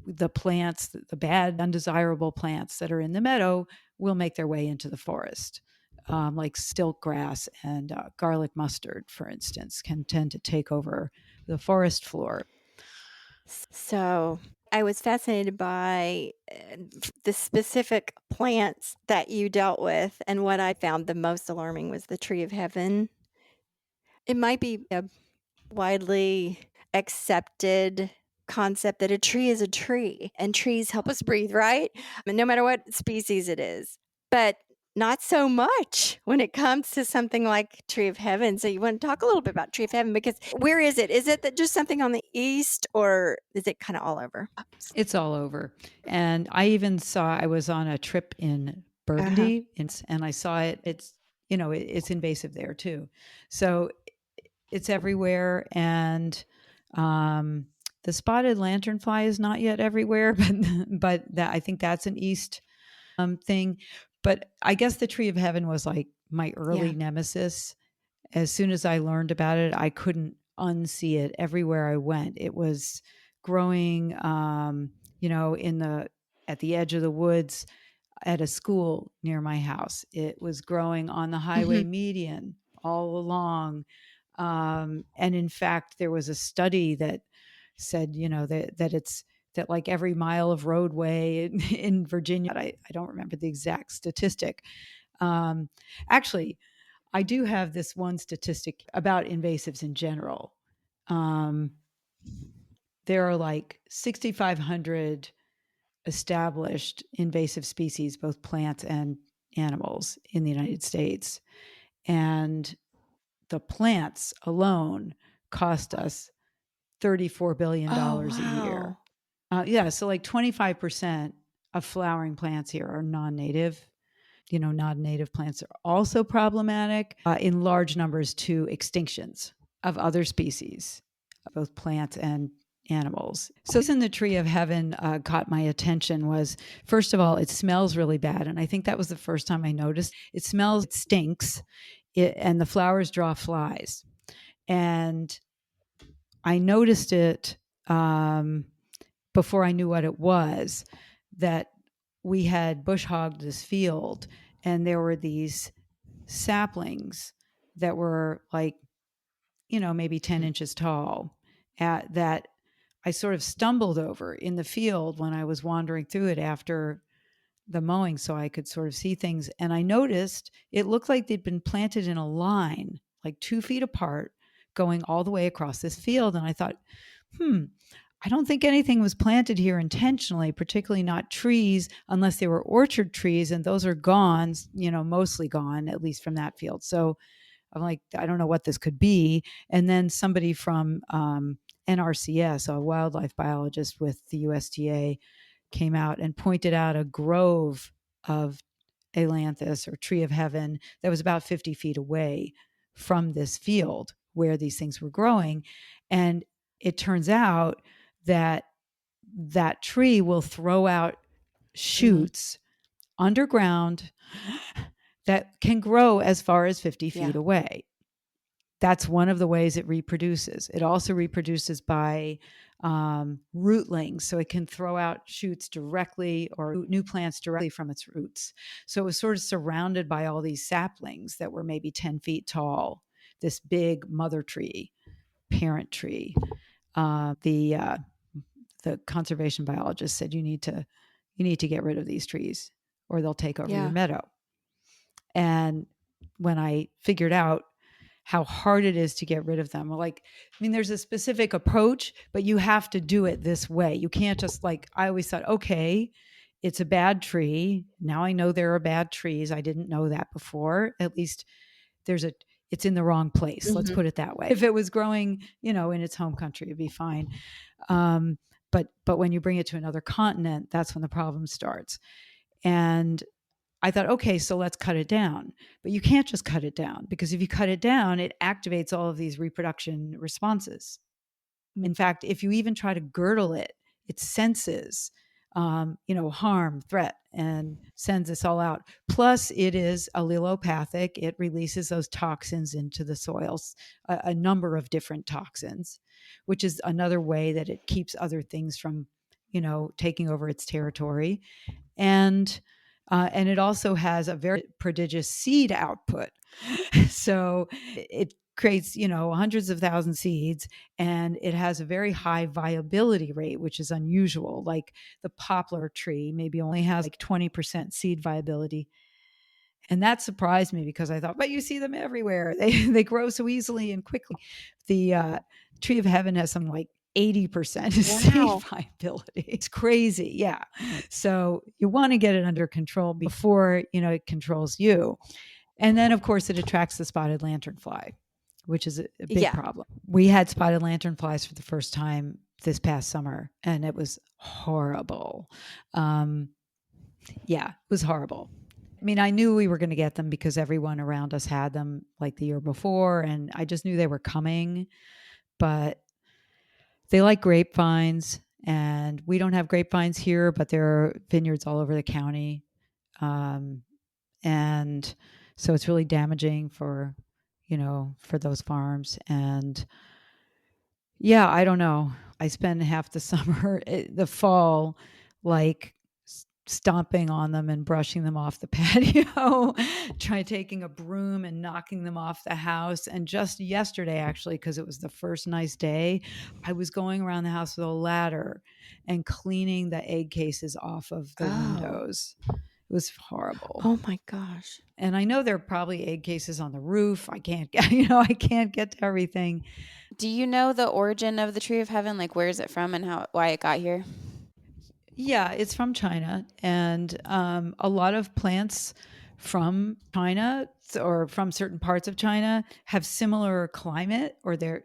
[SPEAKER 1] the plants, the bad, undesirable plants that are in the meadow will make their way into the forest. Like stilt grass and garlic mustard, for instance, can tend to take over the forest floor.
[SPEAKER 3] So I was fascinated by the specific plants that you dealt with. And what I found the most alarming was the tree of heaven. It might be a widely accepted concept that a tree is a tree and trees help us breathe, right? And no matter what species it is. But not so much when it comes to something like Tree of Heaven. So you want to talk a little bit about Tree of Heaven, because where is it? Is it that just something on the east, or is it kind of all over?
[SPEAKER 1] It's all over. And I was on a trip in Burgundy and I saw it. It's invasive there too. So it's everywhere. And the spotted lanternfly is not yet everywhere, but I think that's an east thing. But I guess the tree of heaven was like my early nemesis. As soon as I learned about it, I couldn't unsee it everywhere I went. It was growing, at the edge of the woods at a school near my house. It was growing on the highway median all along. And in fact, there was a study that said, that like every mile of roadway in Virginia, I don't remember the exact statistic. Actually, I do have this one statistic about invasives in general. There are like 6,500 established invasive species, both plants and animals, in the United States. And the plants alone cost us $34 billion a year. Yeah, so like 25% of flowering plants here are non-native. Non-native plants are also problematic in large numbers to extinctions of other species, both plants and animals. So the reason the tree of heaven caught my attention was, first of all, it smells really bad. And I think that was the first time I noticed. It smells, it stinks, and the flowers draw flies. And I noticed it before I knew what it was, that we had bush hogged this field, and there were these saplings that were like, maybe 10 inches tall, that I sort of stumbled over in the field when I was wandering through it after the mowing, so I could sort of see things. And I noticed it looked like they'd been planted in a line, like 2 feet apart, going all the way across this field. And I thought, I don't think anything was planted here intentionally, particularly not trees, unless they were orchard trees, and those are gone, mostly gone, at least from that field. So I'm like, I don't know what this could be. And then somebody from NRCS, a wildlife biologist with the USDA, came out and pointed out a grove of ailanthus, or tree of heaven, that was about 50 feet away from this field where these things were growing. And it turns out that that tree will throw out shoots underground that can grow as far as 50 feet away. That's one of the ways it reproduces. It also reproduces by rootlings, so it can throw out shoots directly, or new plants directly from its roots. So it was sort of surrounded by all these saplings that were maybe 10 feet tall, this big mother tree, parent tree. The conservation biologist said, you need to get rid of these trees or they'll take over your meadow. And when I figured out how hard it is to get rid of them, there's a specific approach, but you have to do it this way. You can't just I always thought, okay, it's a bad tree. Now I know there are bad trees. I didn't know that before. At least it's in the wrong place. Let's put it that way. If it was growing, in its home country, it'd be fine. But when you bring it to another continent, that's when the problem starts. And I thought, okay, so let's cut it down. But you can't just cut it down, because if you cut it down, it activates all of these reproduction responses. In fact, if you even try to girdle it, it senses, harm, threat, and sends this all out. Plus, it is allelopathic. It releases those toxins into the soils, a number of different toxins, which is another way that it keeps other things from, taking over its territory. And it also has a very prodigious seed output. So it creates, hundreds of thousands of seeds, and it has a very high viability rate, which is unusual. Like the poplar tree maybe only has 20% seed viability. And that surprised me, because I thought, but you see them everywhere. They grow so easily and quickly. The tree of heaven has something like 80% seed viability. It's crazy. Yeah. So you want to get it under control before, it controls you. And then, of course, it attracts the spotted lanternfly, which is a big problem. We had spotted lanternflies for the first time this past summer, and it was horrible. It was horrible. I knew we were going to get them because everyone around us had them like the year before, and I just knew they were coming. But they like grapevines, and we don't have grapevines here, but there are vineyards all over the county. And so it's really damaging for those farms. And I don't know. I spend half the summer, the fall, stomping on them and brushing them off the patio, taking a broom and knocking them off the house. And just yesterday, actually, because it was the first nice day, I was going around the house with a ladder and cleaning the egg cases off of the windows. It was horrible.
[SPEAKER 3] Oh my gosh.
[SPEAKER 1] And I know there are probably egg cases on the roof. I can't get to everything.
[SPEAKER 4] Do you know the origin of the tree of heaven? Like, where is it from and why it got here?
[SPEAKER 1] Yeah, it's from China, and a lot of plants from China or from certain parts of China have similar climate, or they're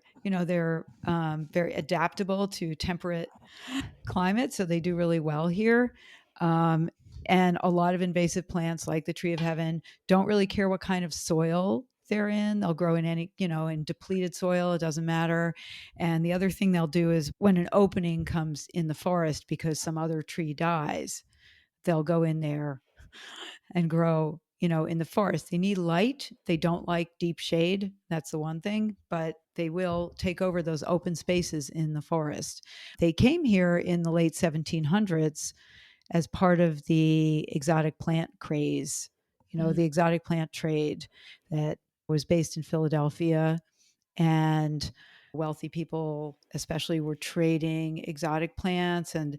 [SPEAKER 1] very adaptable to temperate climate, so they do really well here. And a lot of invasive plants, like the tree of heaven, don't really care what kind of soil they're in. They'll grow in any, in depleted soil, it doesn't matter. And the other thing they'll do is when an opening comes in the forest because some other tree dies, they'll go in there and grow, in the forest. They need light. They don't like deep shade. That's the one thing, but they will take over those open spaces in the forest. They came here in the late 1700s as part of the exotic plant craze, the exotic plant trade that was based in Philadelphia. And wealthy people, especially, were trading exotic plants, and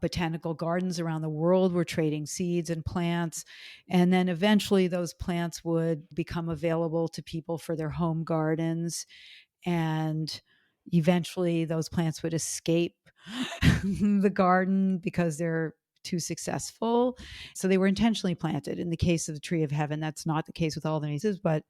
[SPEAKER 1] botanical gardens around the world were trading seeds and plants. And then eventually those plants would become available to people for their home gardens. And eventually those plants would escape the garden because they're too successful. So they were intentionally planted. In the case of the tree of heaven, that's not the case with all the nieces, but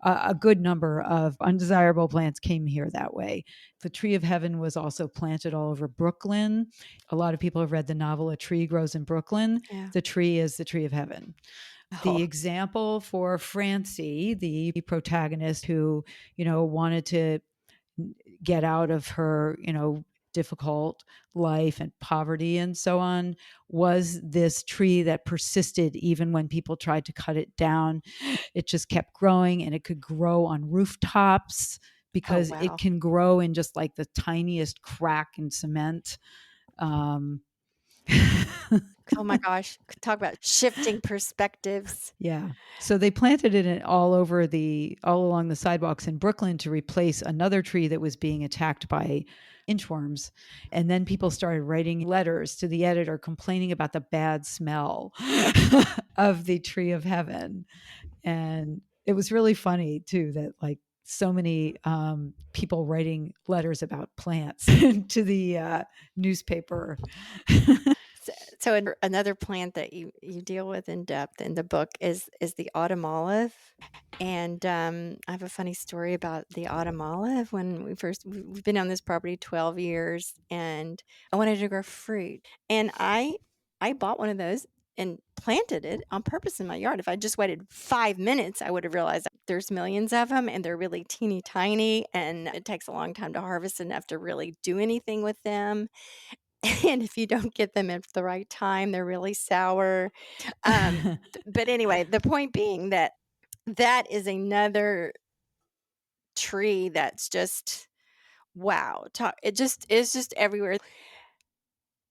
[SPEAKER 1] a good number of undesirable plants came here that way. The tree of heaven was also planted all over Brooklyn. A lot of people have read the novel A Tree Grows in Brooklyn.
[SPEAKER 3] Yeah.
[SPEAKER 1] The tree is the tree of heaven. The
[SPEAKER 3] Oh,
[SPEAKER 1] example for Francie, the protagonist who, wanted to get out of her, difficult life and poverty and so on, was this tree that persisted even when people tried to cut it down. It just kept growing, and it could grow on rooftops
[SPEAKER 3] oh
[SPEAKER 1] because it
[SPEAKER 3] wow.
[SPEAKER 1] can grow in just like the tiniest crack in cement. Um,
[SPEAKER 3] Oh my gosh. Talk about shifting perspectives.
[SPEAKER 1] Yeah. So they planted it all along the sidewalks in Brooklyn to replace another tree that was being attacked by inchworms. And then people started writing letters to the editor complaining about the bad smell of the tree of heaven. And it was really funny too that like so many people writing letters about plants to the newspaper.
[SPEAKER 3] So another plant that you deal with in depth in the book is the autumn olive. And I have a funny story about the autumn olive. When we've been on this property 12 years, and I wanted to grow fruit. And I bought one of those and planted it on purpose in my yard. If I just waited 5 minutes, I would have realized there's millions of them, and they're really teeny tiny, and it takes a long time to harvest enough to really do anything with them. And if you don't get them at the right time, they're really sour. But anyway, the point being that that is another tree that's just wow. It just is just everywhere.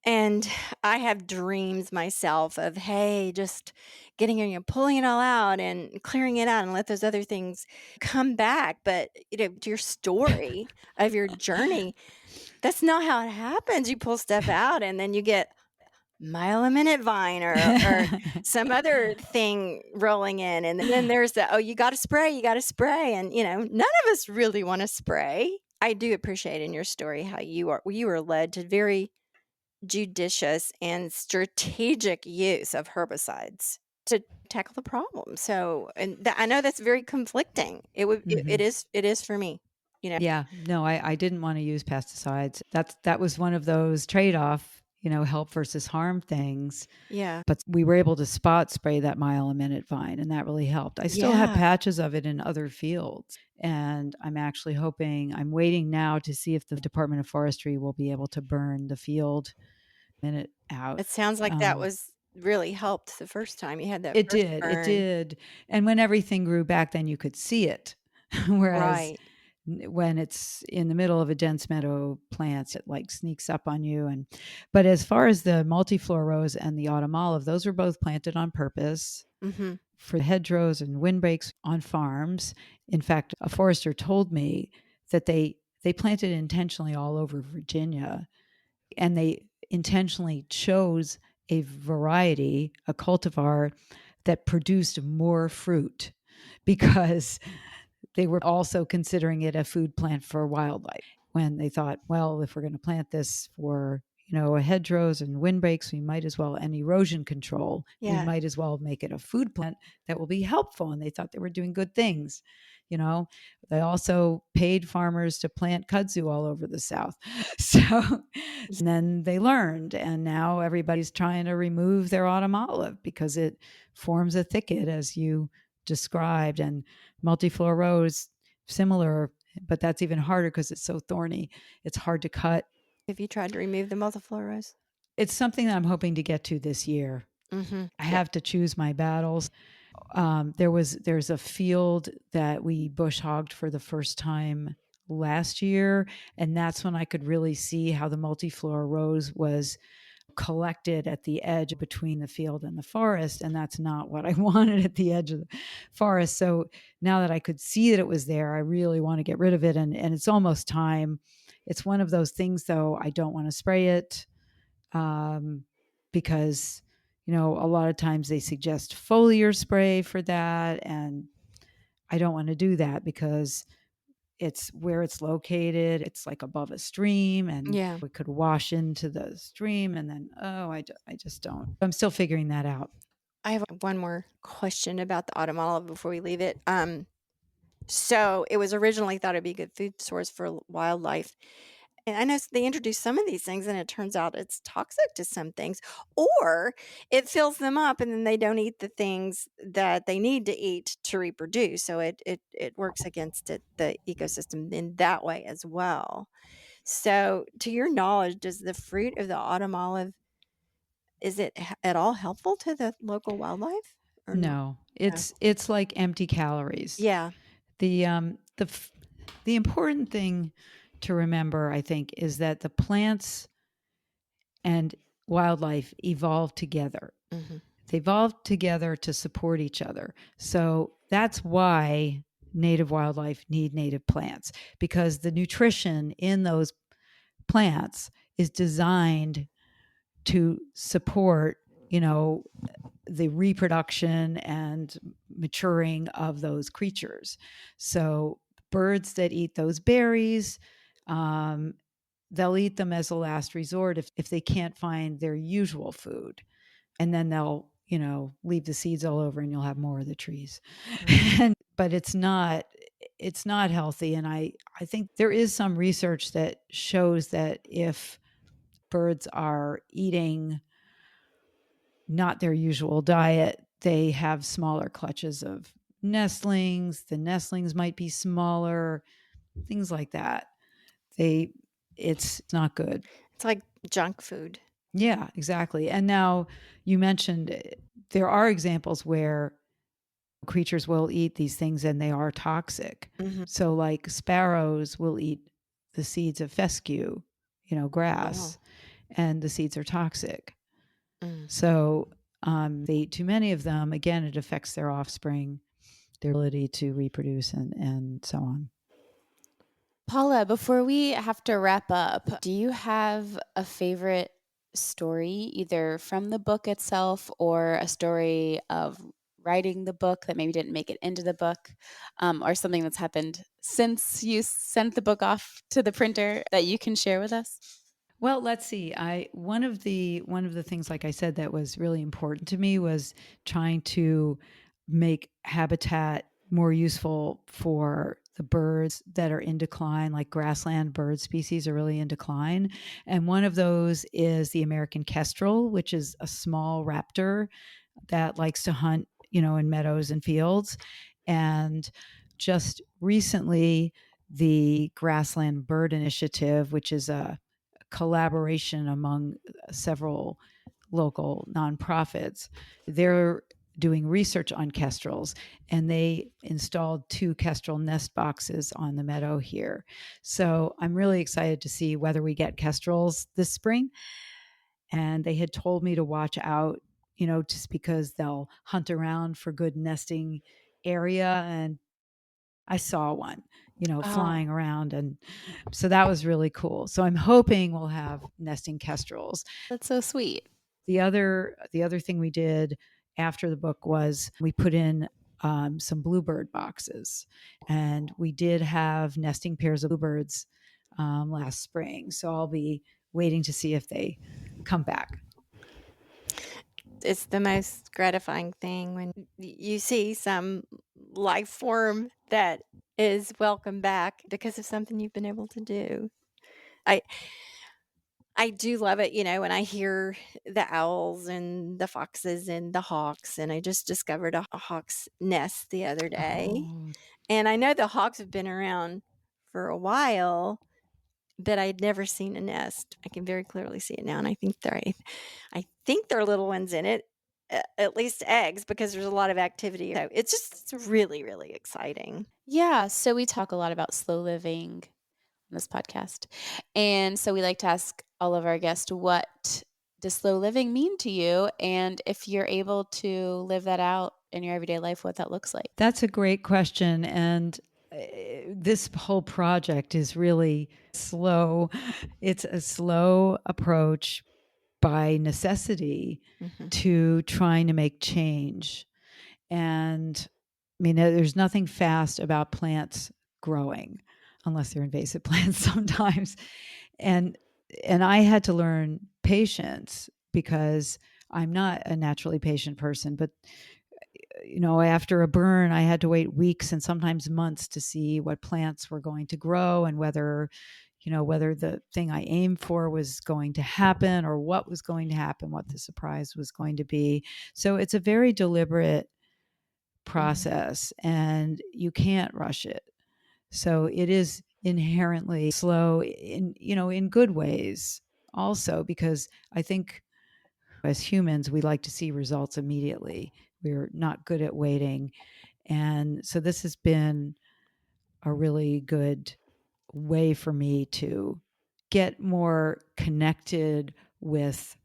[SPEAKER 3] And I have dreams myself of, hey, just getting it, pulling it all out and clearing it out and let those other things come back. But to your story of your journey, that's not how it happens. You pull stuff out and then you get mile a minute vine or some other thing rolling in. And then there's the, oh, you got to spray, you got to spray. And, none of us really want to spray. I do appreciate in your story how you were led to very judicious and strategic use of herbicides to tackle the problem. So, and I know that's very conflicting.
[SPEAKER 1] Mhm.
[SPEAKER 3] It is for me.
[SPEAKER 1] Yeah, no, I didn't want to use pesticides. That was one of those trade-off, help versus harm things.
[SPEAKER 3] Yeah.
[SPEAKER 1] But we were able to spot spray that mile a minute vine, and that really helped. I still have
[SPEAKER 3] Yeah.
[SPEAKER 1] patches of it in other fields, and I'm waiting now to see if the Department of Forestry will be able to burn the field minute out.
[SPEAKER 3] It sounds like that was really helped the first time you had that
[SPEAKER 1] It
[SPEAKER 3] first
[SPEAKER 1] did, it
[SPEAKER 3] burn.
[SPEAKER 1] did. And when everything grew back, then you could see it. Whereas
[SPEAKER 3] Right.
[SPEAKER 1] when it's in the middle of a dense meadow plants, it like sneaks up on you. But as far as the multiflora rose and the autumn olive, those were both planted on purpose
[SPEAKER 3] Mhm.
[SPEAKER 1] for hedgerows and windbreaks on farms. In fact, a forester told me that they planted intentionally all over Virginia, and they intentionally chose a variety, a cultivar that produced more fruit because they were also considering it a food plant for wildlife. When they thought, well, if we're going to plant this for, a hedgerows and windbreaks, we might as well, and erosion control, we
[SPEAKER 3] Yeah.
[SPEAKER 1] might as well make it a food plant that will be helpful. And they thought they were doing good things. They also paid farmers to plant kudzu all over the South. So, and then they learned, and now everybody's trying to remove their autumn olive because it forms a thicket as you described. And Multiflora Rose, similar, but that's even harder because it's so thorny. It's hard to cut.
[SPEAKER 3] Have you tried to remove the Multiflora Rose?
[SPEAKER 1] It's something that I'm hoping to get to this year.
[SPEAKER 3] Mm-hmm.
[SPEAKER 1] I have to choose my battles. There's a field that we bush hogged for the first time last year, and that's when I could really see how the Multiflora Rose was collected at the edge between the field and the forest, and that's not what I wanted at the edge of the forest. So now that I could see that it was there, I really want to get rid of it, and it's almost time. It's one of those things, though, I don't want to spray it, because a lot of times they suggest foliar spray for that, and I don't want to do that because it's where it's located. It's like above a stream, and
[SPEAKER 3] Yeah.
[SPEAKER 1] it could wash into the stream, and then I just don't. I'm still figuring that out.
[SPEAKER 3] I have one more question about the autumn olive before we leave it. So it was originally thought it'd be a good food source for wildlife. And I know they introduced some of these things, and it turns out it's toxic to some things, or it fills them up, and then they don't eat the things that they need to eat to reproduce. So it works against the ecosystem in that way as well. So, to your knowledge, does the fruit of the autumn olive is it at all helpful to the local wildlife or not?
[SPEAKER 1] No, it's like empty calories.
[SPEAKER 3] Yeah.
[SPEAKER 1] The important thing to remember, I think, is that the plants and wildlife evolve together.
[SPEAKER 3] Mm-hmm.
[SPEAKER 1] They evolved together to support each other. So that's why native wildlife need native plants, because the nutrition in those plants is designed to support, the reproduction and maturing of those creatures. So birds that eat those berries, they'll eat them as a last resort if they can't find their usual food. And then they'll, leave the seeds all over, and you'll have more of the trees. But it's not healthy. And I think there is some research that shows that if birds are eating not their usual diet, they have smaller clutches of nestlings. The nestlings might be smaller, things like that. It's not good.
[SPEAKER 3] It's like junk food.
[SPEAKER 1] Yeah, exactly. And now you mentioned there are examples where creatures will eat these things and they are toxic.
[SPEAKER 3] Mm-hmm.
[SPEAKER 1] So, like sparrows will eat the seeds of fescue, grass, and the seeds are toxic. So, they eat too many of them. Again, it affects their offspring, their ability to reproduce, and so on.
[SPEAKER 4] Paula, before we have to wrap up, do you have a favorite story, either from the book itself or a story of writing the book that maybe didn't make it into the book, or something that's happened since you sent the book off to the printer that you can share with us?
[SPEAKER 1] Well, let's see. One of the things, like I said, that was really important to me was trying to make habitat more useful for the birds that are in decline, like grassland bird species are really in decline. And one of those is the American kestrel, which is a small raptor that likes to hunt, in meadows and fields. And just recently, the Grassland Bird Initiative, which is a collaboration among several local nonprofits, they're doing research on kestrels, and they installed 2 kestrel nest boxes on the meadow here. So I'm really excited to see whether we get kestrels this spring. And they had told me to watch out, just because they'll hunt around for good nesting area. And I saw one, flying around. And so that was really cool. So I'm hoping we'll have nesting kestrels.
[SPEAKER 4] That's so sweet.
[SPEAKER 1] The other thing we did after the book was we put in some bluebird boxes, and we did have nesting pairs of bluebirds last spring. So I'll be waiting to see if they come back.
[SPEAKER 3] It's the most gratifying thing when you see some life form that is welcome back because of something you've been able to do. I I do love it, when I hear the owls and the foxes and the hawks, and I just discovered a hawk's nest the other day.
[SPEAKER 1] Oh,
[SPEAKER 3] And I know the hawks have been around for a while, but I'd never seen a nest. I can very clearly see it now, and I think there are little ones in it, at least eggs, because there's a lot of activity. So it's really, really exciting.
[SPEAKER 4] Yeah, so we talk a lot about slow living on this podcast. And so we like to ask all of our guests, what does slow living mean to you? And if you're able to live that out in your everyday life, what that looks like.
[SPEAKER 1] that's a great question. And this whole project is really slow. It's a slow approach by necessity
[SPEAKER 3] Mhm.
[SPEAKER 1] to trying to make change. And I mean, there's nothing fast about plants growing unless they're invasive plants sometimes. And I had to learn patience because I'm not a naturally patient person, but after a burn, I had to wait weeks and sometimes months to see what plants were going to grow and whether the thing I aimed for was going to happen or what was going to happen, what the surprise was going to be. So it's a very deliberate process and you can't rush it. So it is inherently slow in good ways also, because I think as humans, we like to see results immediately. We're not good at waiting. And so this has been a really good way for me to get more connected with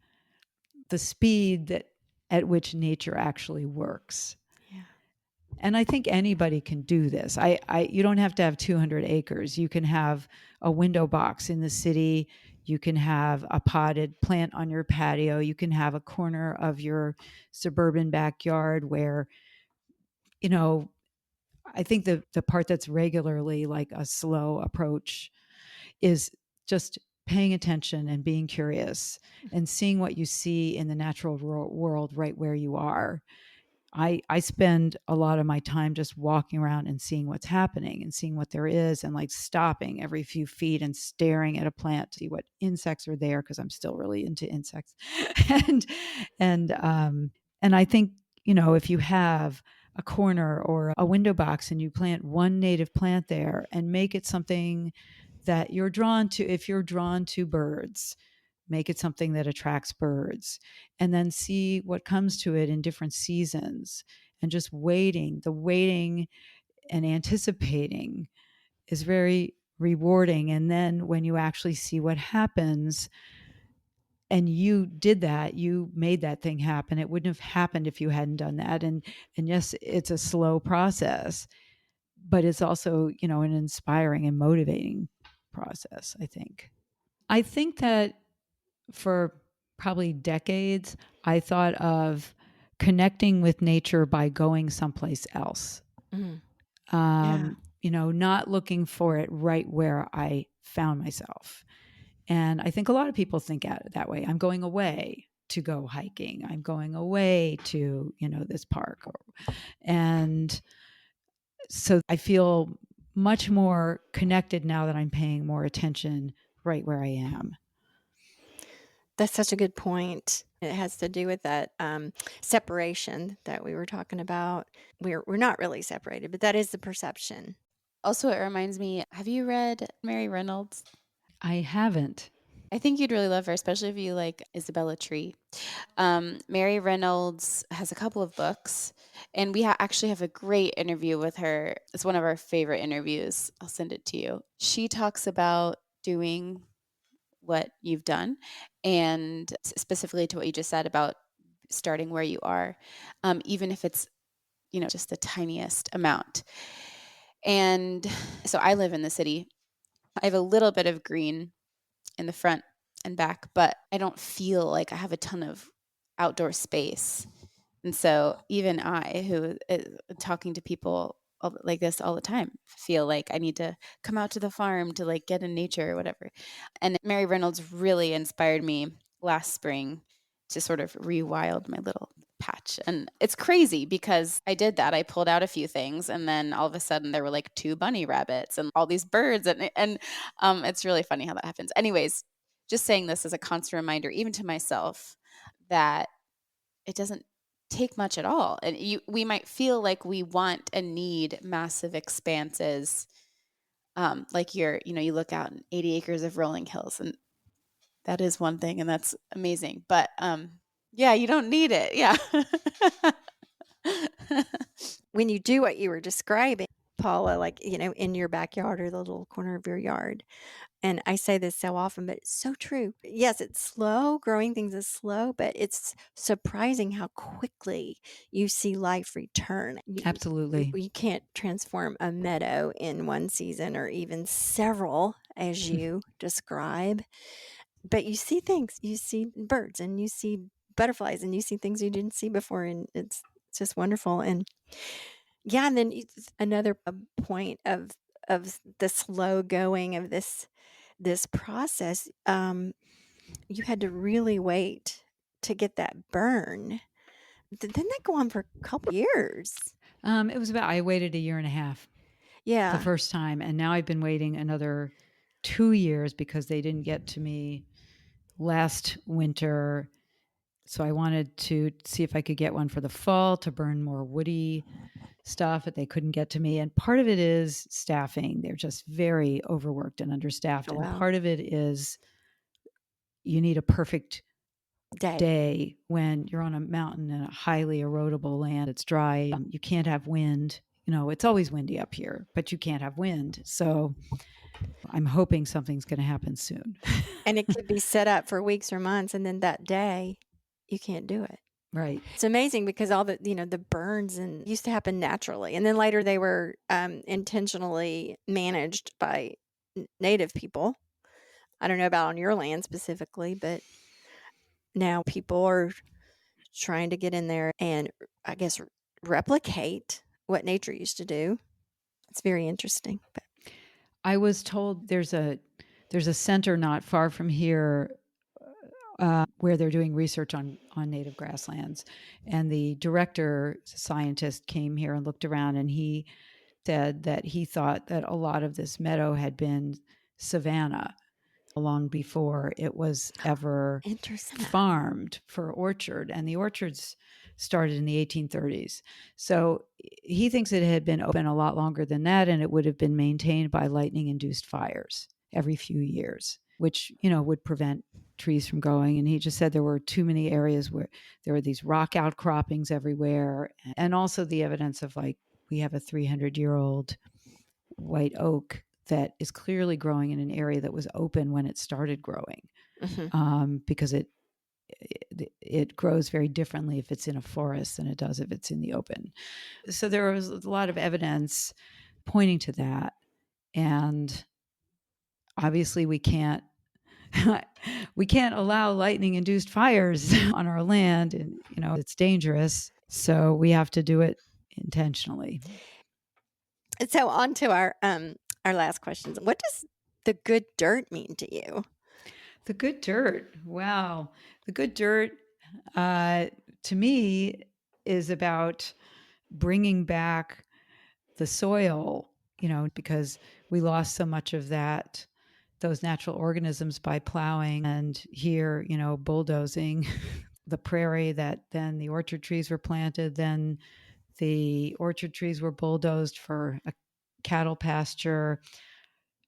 [SPEAKER 1] the speed at which nature actually works.
[SPEAKER 3] Yeah.
[SPEAKER 1] And I think anybody can do this. You don't have to have 200 acres. You can have a window box in the city. You can have a potted plant on your patio. You can have a corner of your suburban backyard where, I think the part that's regularly like a slow approach is just paying attention and being curious and seeing what you see in the natural world right where you are. I spend a lot of my time just walking around and seeing what's happening and seeing what there is, and like stopping every few feet and staring at a plant to see what insects are there, because I'm still really into insects. and and I think, if you have a corner or a window box and you plant one native plant there and make it something that you're drawn to, if you're drawn to birds, make it something that attracts birds, and then see what comes to it in different seasons. And just the waiting and anticipating is very rewarding. And then when you actually see what happens, and you did that, you made that thing happen, it wouldn't have happened if you hadn't done that. And yes, it's a slow process, but it's also, an inspiring and motivating process, I think. I think that for probably decades, I thought of connecting with nature by going someplace else.
[SPEAKER 3] Mhm. Yeah.
[SPEAKER 1] Not looking for it right where I found myself. And I think a lot of people think at it that way. I'm going away to go hiking. I'm going away to, this park. And so I feel much more connected now that I'm paying more attention right where I am.
[SPEAKER 3] That's such a good point. It has to do with that separation that we were talking about. We're not really separated, but that is the perception.
[SPEAKER 4] Also, it reminds me, have you read Mary Reynolds?
[SPEAKER 1] I haven't.
[SPEAKER 4] I think you'd really love her, especially if you like Isabella Tree. Mary Reynolds has a couple of books, and we actually have a great interview with her. It's one of our favorite interviews. I'll send it to you. She talks about doing what you've done, and specifically to what you just said about starting where you are, even if it's just the tiniest amount. And so I live in the city. I have a little bit of green in the front and back, but I don't feel like I have a ton of outdoor space. And so even I, who is talking to people like this all the time, feel like I need to come out to the farm to like get in nature or whatever. And Mary Reynolds really inspired me last spring to sort of rewild my little patch. And it's crazy because I did that. I pulled out a few things, and then all of a sudden there were like 2 bunny rabbits and all these birds, and it's really funny how that happens. Anyways, just saying this as a constant reminder, even to myself, that it doesn't take much at all. And we might feel like we want and need massive expanses. Like you look out and 80 acres of rolling hills, and that is one thing, and that's amazing. But yeah, you don't need it. Yeah.
[SPEAKER 3] When you do what you were describing, Paula, like, in your backyard or the little corner of your yard, and I say this so often, but it's so true. Yes, it's slow. Growing things is slow, but it's surprising how quickly you see life return.
[SPEAKER 1] Absolutely.
[SPEAKER 3] You can't transform a meadow in one season or even several, as you describe. But you see things. You see birds and you see butterflies and you see things you didn't see before, and it's just wonderful. And yeah, and then another point of the slow going of this process, you had to really wait to get that burn. Didn't that go on for a couple years?
[SPEAKER 1] It was I waited a year and a half the
[SPEAKER 3] Yeah.
[SPEAKER 1] first time, and now I've been waiting another 2 years because they didn't get to me last winter. So I wanted to see if I could get one for the fall to burn more woody stuff, but they couldn't get to me. And part of it is staffing. They're just very overworked and understaffed.
[SPEAKER 3] Oh,
[SPEAKER 1] And
[SPEAKER 3] wow.
[SPEAKER 1] part of it is you need a perfect day when you're on a mountain in a highly erodible land. It's dry. You can't have wind. It's always windy up here, but you can't have wind. So I'm hoping something's going to happen soon.
[SPEAKER 3] And it could be set up for weeks or months, and then that day you can't do it.
[SPEAKER 1] Right.
[SPEAKER 3] It's amazing because all the the burns and used to happen naturally, and then later they were intentionally managed by native people. I don't know about on your land specifically, but now people are trying to get in there and, I guess, replicate what nature used to do. It's very interesting. But
[SPEAKER 1] I was told there's a center not far from here where they're doing research on native grasslands, and the director scientist came here and looked around, and he said that he thought that a lot of this meadow had been savanna long before it was ever farmed for orchard, and the orchards started in the 1830s. So he thinks it had been open a lot longer than that, and it would have been maintained by lightning-induced fires every few years, which would prevent trees from growing. And he just said there were too many areas where there were these rock outcroppings everywhere, and also the evidence of, like, we have a 300-year-old white oak that is clearly growing in an area that was open when it started growing, because it grows very differently if it's in a forest than it does if it's in the open. So there was a lot of evidence pointing to that, and obviously we can't allow lightning-induced fires on our land, and it's dangerous. So we have to do it intentionally.
[SPEAKER 3] So on to our last questions. What does the good dirt mean to you?
[SPEAKER 1] The good dirt. Wow. The good dirt, to me, is about bringing back the soil, because we lost so much of those natural organisms by plowing and here, bulldozing the prairie that then the orchard trees were planted. Then the orchard trees were bulldozed for a cattle pasture.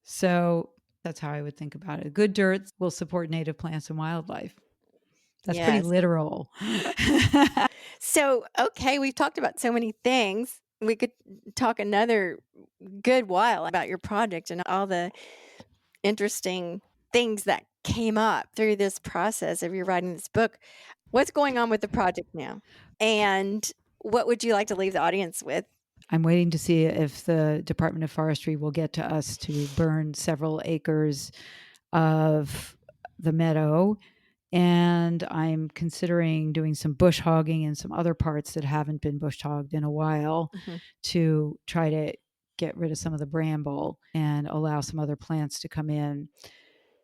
[SPEAKER 1] So that's how I would think about it. Good dirt will support native plants and wildlife. That's pretty literal.
[SPEAKER 3] So, okay, we've talked about so many things. We could talk another good while about your project and all the interesting things that came up through this process of you writing this book. What's going on with the project now? And what would you like to leave the audience with?
[SPEAKER 1] I'm waiting to see if the Department of Forestry will get to us to burn several acres of the meadow. And I'm considering doing some bush hogging in some other parts that haven't been bush hogged in a while to try to get rid of some of the bramble and allow some other plants to come in.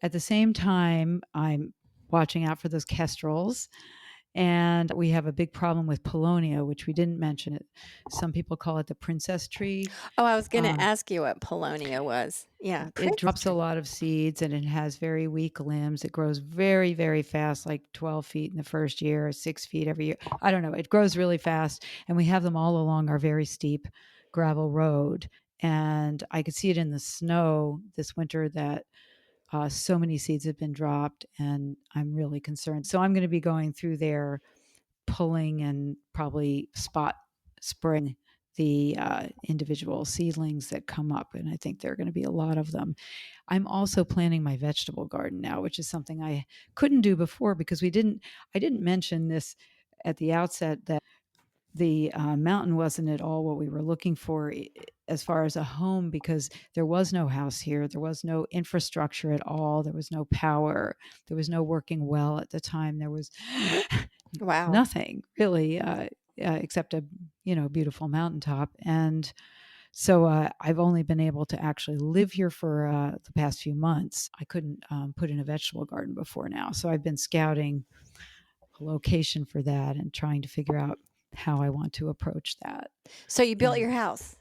[SPEAKER 1] At the same time, I'm watching out for those kestrels And we have a big problem with Paulownia, which we didn't mention it. Some people call it the princess tree.
[SPEAKER 3] Oh, I was going to ask you what Paulownia was. Yeah.
[SPEAKER 1] It drops a lot of seeds and it has very weak limbs. It grows very, very fast, like 12 feet in the first year, 6 feet every year. I don't know. It grows really fast. And we have them all along our very steep gravel road. And I could see it in the snow this winter that so many seeds have been dropped, and I'm really concerned. So I'm going to be going through there, pulling and probably spot spraying the individual seedlings that come up. And I think there are going to be a lot of them. I'm also planting my vegetable garden now, which is something I couldn't do before because I didn't mention this at the outset that the mountain wasn't at all what we were looking for as far as a home, because there was no house here. There was no infrastructure at all. There was no power. There was no working well at the time. There was
[SPEAKER 3] Wow.
[SPEAKER 1] nothing really except a beautiful mountaintop. And so I've only been able to actually live here for the past few months. I couldn't put in a vegetable garden before now. So I've been scouting a location for that and trying to figure out how I want to approach that.
[SPEAKER 3] So you built your house?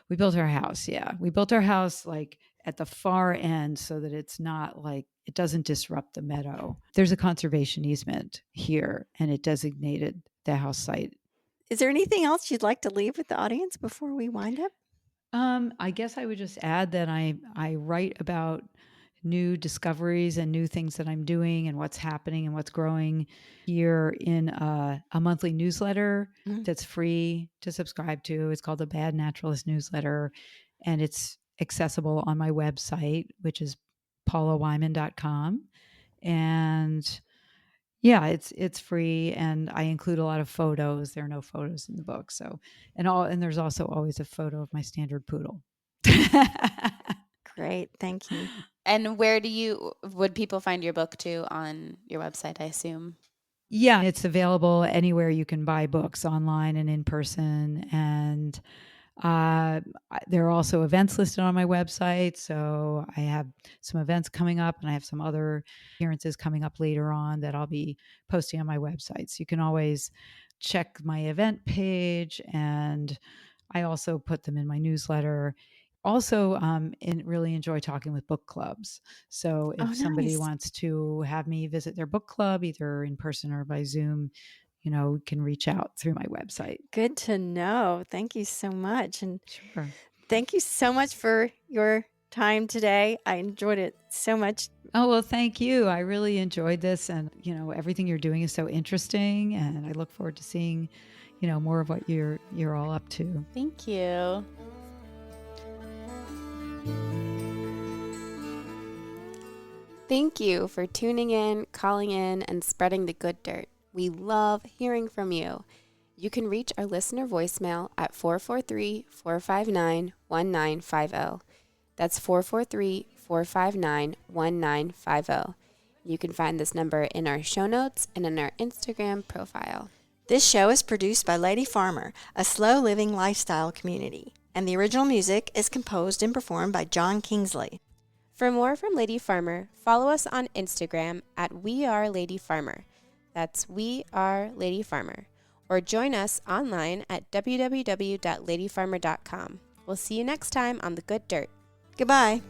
[SPEAKER 1] We built our house, yeah. We built our house like at the far end so that it's not like, it doesn't disrupt the meadow. There's a conservation easement here and it designated the house site.
[SPEAKER 3] Is there anything else you'd like to leave with the audience before we wind up?
[SPEAKER 1] I guess I would just add that I write about new discoveries and new things that I'm doing and what's happening and what's growing here in a monthly newsletter that's free to subscribe to. It's called the Bad Naturalist newsletter, and it's accessible on my website, which is paulawyman.com. And yeah, it's free, and I include a lot of photos. There are no photos in the book, so and there's also always a photo of my standard poodle.
[SPEAKER 3] Great, thank you.
[SPEAKER 4] And would people find your book too on your website, I assume?
[SPEAKER 1] Yeah, it's available anywhere you can buy books, online and in person. And there are also events listed on my website. So I have some events coming up and I have some other appearances coming up later on that I'll be posting on my website. So you can always check my event page, and I also put them in my newsletter. Also, really enjoy talking with book clubs. So if somebody
[SPEAKER 3] nice.
[SPEAKER 1] wants to have me visit their book club, either in person or by Zoom, can reach out through my website.
[SPEAKER 3] Good to know. Thank you so much. And
[SPEAKER 1] Sure.
[SPEAKER 3] thank you so much for your time today. I enjoyed it so much.
[SPEAKER 1] Oh, well, thank you. I really enjoyed this, and everything you're doing is so interesting, and I look forward to seeing more of what you're all up to.
[SPEAKER 4] Thank you. Thank you for tuning in, calling in, and spreading the good dirt. We love hearing from you. You can reach our listener voicemail at 443-459-1950. That's 443-459-1950. You can find this number in our show notes and in our Instagram profile.
[SPEAKER 3] This show is produced by Lady Farmer, a slow living lifestyle community, and the original music is composed and performed by John Kingsley.
[SPEAKER 2] For more from Lady Farmer, follow us on Instagram at We Are Lady Farmer. That's We Are Lady Farmer. Or join us online at www.ladyfarmer.com. We'll see you next time on The Good Dirt.
[SPEAKER 3] Goodbye.